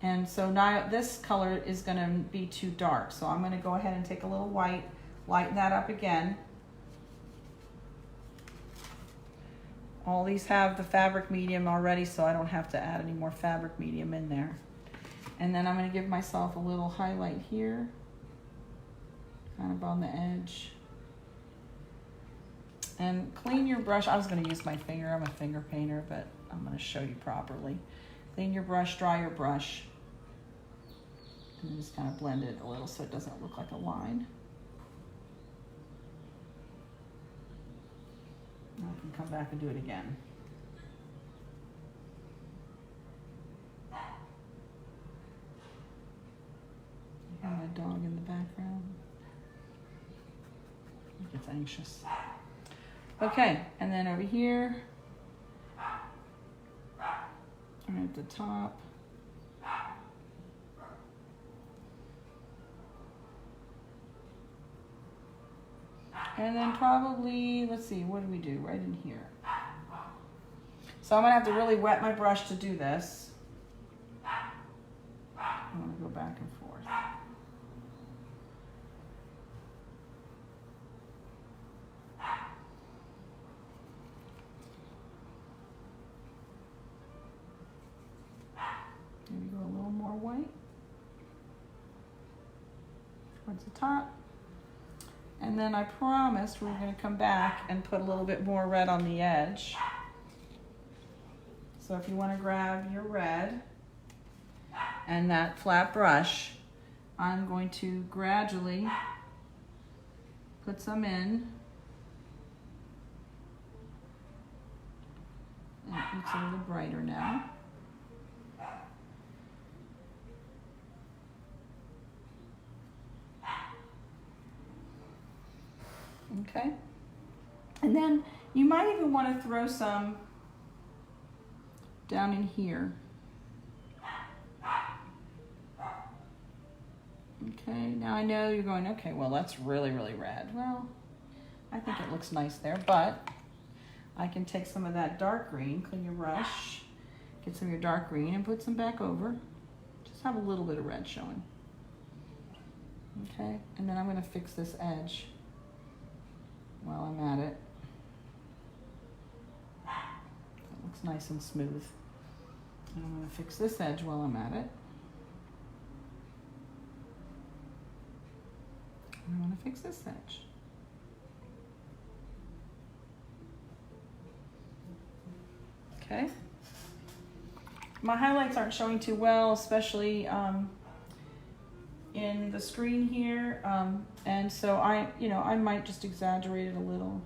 And so now this color is gonna be too dark. So I'm gonna go ahead and take a little white, lighten that up again. All these have the fabric medium already, so I don't have to add any more fabric medium in there. And then I'm gonna give myself a little highlight here, kind of on the edge. And clean your brush. I was gonna use my finger, I'm a finger painter, but I'm gonna show you properly. Clean your brush, dry your brush. And just kind of blend it a little so it doesn't look like a line. I can come back and do it again. I have a dog in the background. He gets anxious. Okay, and then over here, right at the top. And then probably, let's see, what do we do right in here? So I'm gonna have to really wet my brush to do this. I'm gonna go back and forth. Maybe go a little more white towards the top. And then I promised we were going to come back and put a little bit more red on the edge. So if you want to grab your red and that flat brush, I'm going to gradually put some in. And it looks a little brighter now. Okay, and then you might even want to throw some down in here. Okay, now I know you're going, okay, well that's really, really red. Well, I think it looks nice there, but I can take some of that dark green, clean your brush, get some of your dark green and put some back over. Just have a little bit of red showing. Okay, and then I'm going to fix this edge while I'm at it. It looks nice and smooth. And I'm going to fix this edge while I'm at it. And I want to fix this edge. Okay. My highlights aren't showing too well, especially in the screen here, and so I might just exaggerate it a little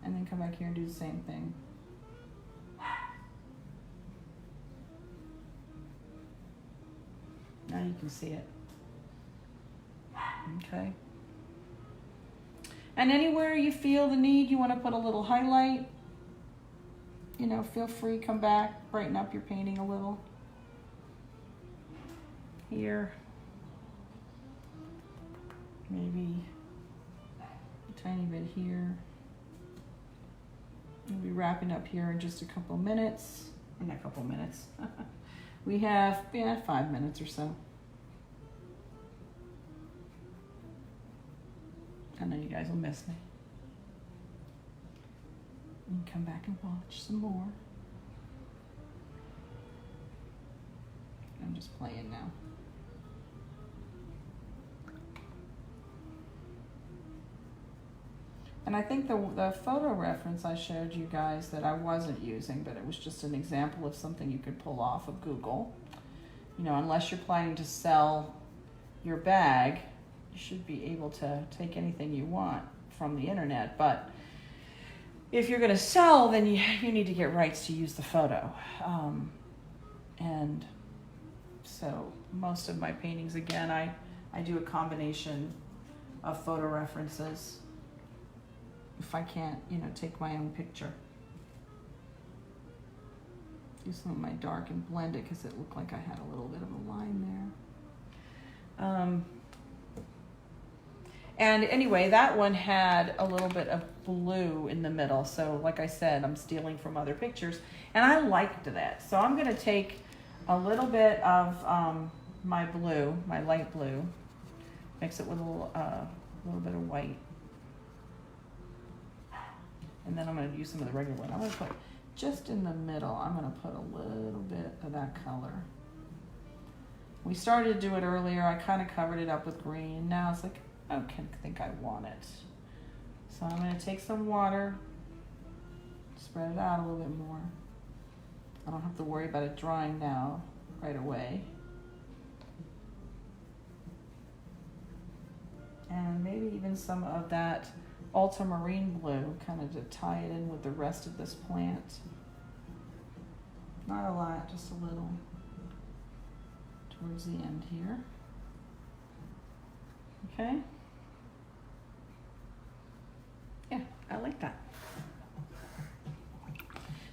and then come back here and do the same thing. Now you can see it. Okay. And anywhere you feel the need, you want to put a little highlight, feel free, come back, brighten up your painting a little. Here, maybe a tiny bit here. We'll be wrapping up here in just a couple minutes. In a couple minutes. We have 5 minutes or so. I know you guys will miss me. And come back and watch some more. I'm just playing now. And I think the photo reference I showed you guys that I wasn't using, but it was just an example of something you could pull off of Google, you know, unless you're planning to sell your bag, you should be able to take anything you want from the internet. But if you're going to sell, then you need to get rights to use the photo. And so most of my paintings, again, I do a combination of photo references if I can't, you know, take my own picture. Do some of my dark and blend it because it looked like I had a little bit of a line there. And anyway, that one had a little bit of blue in the middle. So like I said, I'm stealing from other pictures and I liked that. So I'm gonna take a little bit of my blue, my light blue, mix it with a little bit of white. And then I'm gonna use some of the regular one. I'm gonna put just in the middle, I'm gonna put a little bit of that color. We started to do it earlier. I kind of covered it up with green. Now it's like, I think I want it. So I'm gonna take some water, spread it out a little bit more. I don't have to worry about it drying now right away. And maybe even some of that ultramarine blue, kind of to tie it in with the rest of this plant. Not a lot, just a little towards the end here. Okay. Yeah, I like that.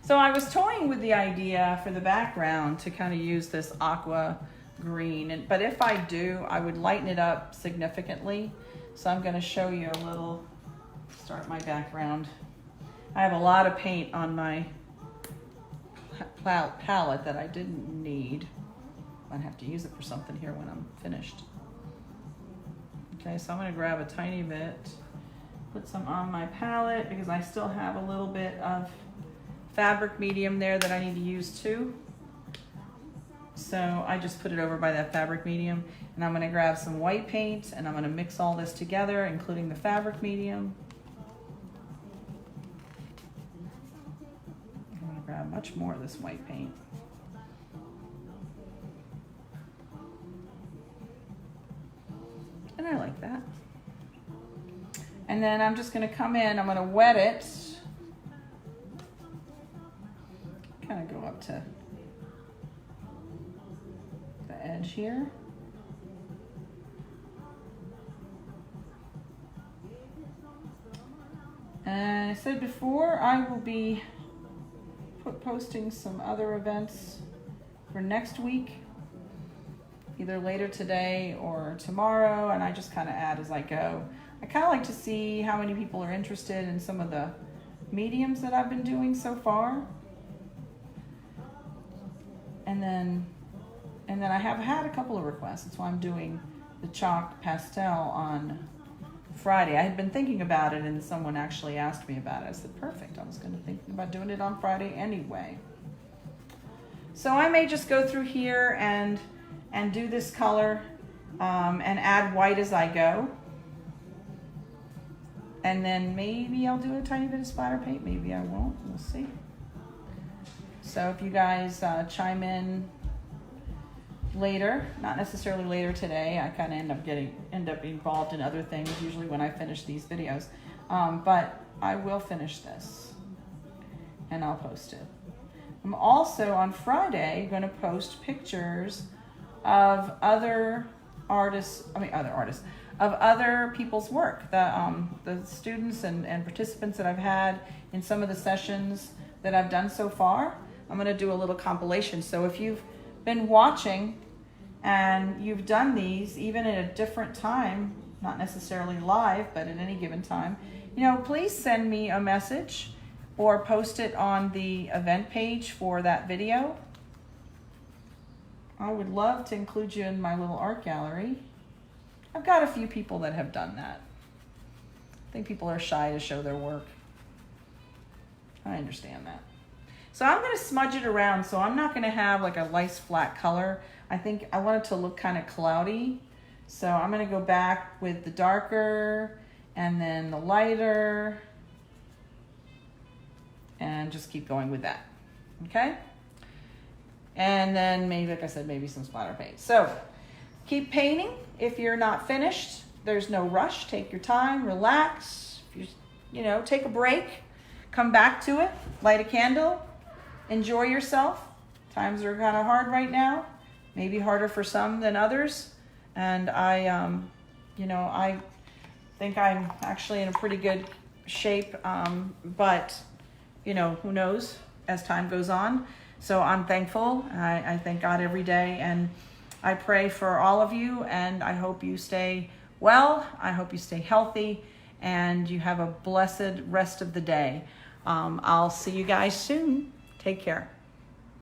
So I was toying with the idea for the background to kind of use this aqua green, but if I do, I would lighten it up significantly. So I'm going to show you a little, start my background. I have a lot of paint on my palette that I didn't need. I'd have to use it for something here when I'm finished. Okay, so I'm going to grab a tiny bit, put some on my palette because I still have a little bit of fabric medium there that I need to use too. So I just put it over by that fabric medium, and I'm going to grab some white paint and I'm going to mix all this together, including the fabric medium. I'm going to grab much more of this white paint. And I like that. And then I'm just going to come in, I'm going to wet it. Kind of go up to the edge here. And I said before, I will be posting some other events for next week, either later today or tomorrow, and I just kind of add as I go. I kind of like to see how many people are interested in some of the mediums that I've been doing so far. And then I have had a couple of requests. That's why I'm doing the chalk pastel on Friday. I had been thinking about it and someone actually asked me about it. I said, perfect. I was going to think about doing it on Friday anyway. So I may just go through here and do this color and add white as I go. And then maybe I'll do a tiny bit of splatter paint. Maybe I won't. We'll see. So if you guys chime in later, not necessarily later today, I kind of end up involved in other things usually when I finish these videos, but I will finish this and I'll post it. I'm also on Friday going to post pictures of other people's work, the students and participants that I've had in some of the sessions that I've done so far. I'm going to do a little compilation. So if you've been watching and you've done these even at a different time, not necessarily live, but at any given time, please send me a message or post it on the event page for that video. I would love to include you in my little art gallery. I've got a few people that have done that. I think people are shy to show their work. I understand that. So I'm going to smudge it around, so I'm not going to have like a nice flat color. I think I want it to look kind of cloudy. So I'm going to go back with the darker and then the lighter and just keep going with that. Okay? And then maybe, like I said, maybe some splatter paint. So keep painting. If you're not finished, there's no rush. Take your time, relax. You know, take a break, come back to it, light a candle, enjoy yourself. Times are kind of hard right now, maybe harder for some than others. And I think I'm actually in a pretty good shape, but who knows as time goes on. So I'm thankful. I thank God every day, and I pray for all of you, and I hope you stay well. I hope you stay healthy, and you have a blessed rest of the day. I'll see you guys soon. Take care.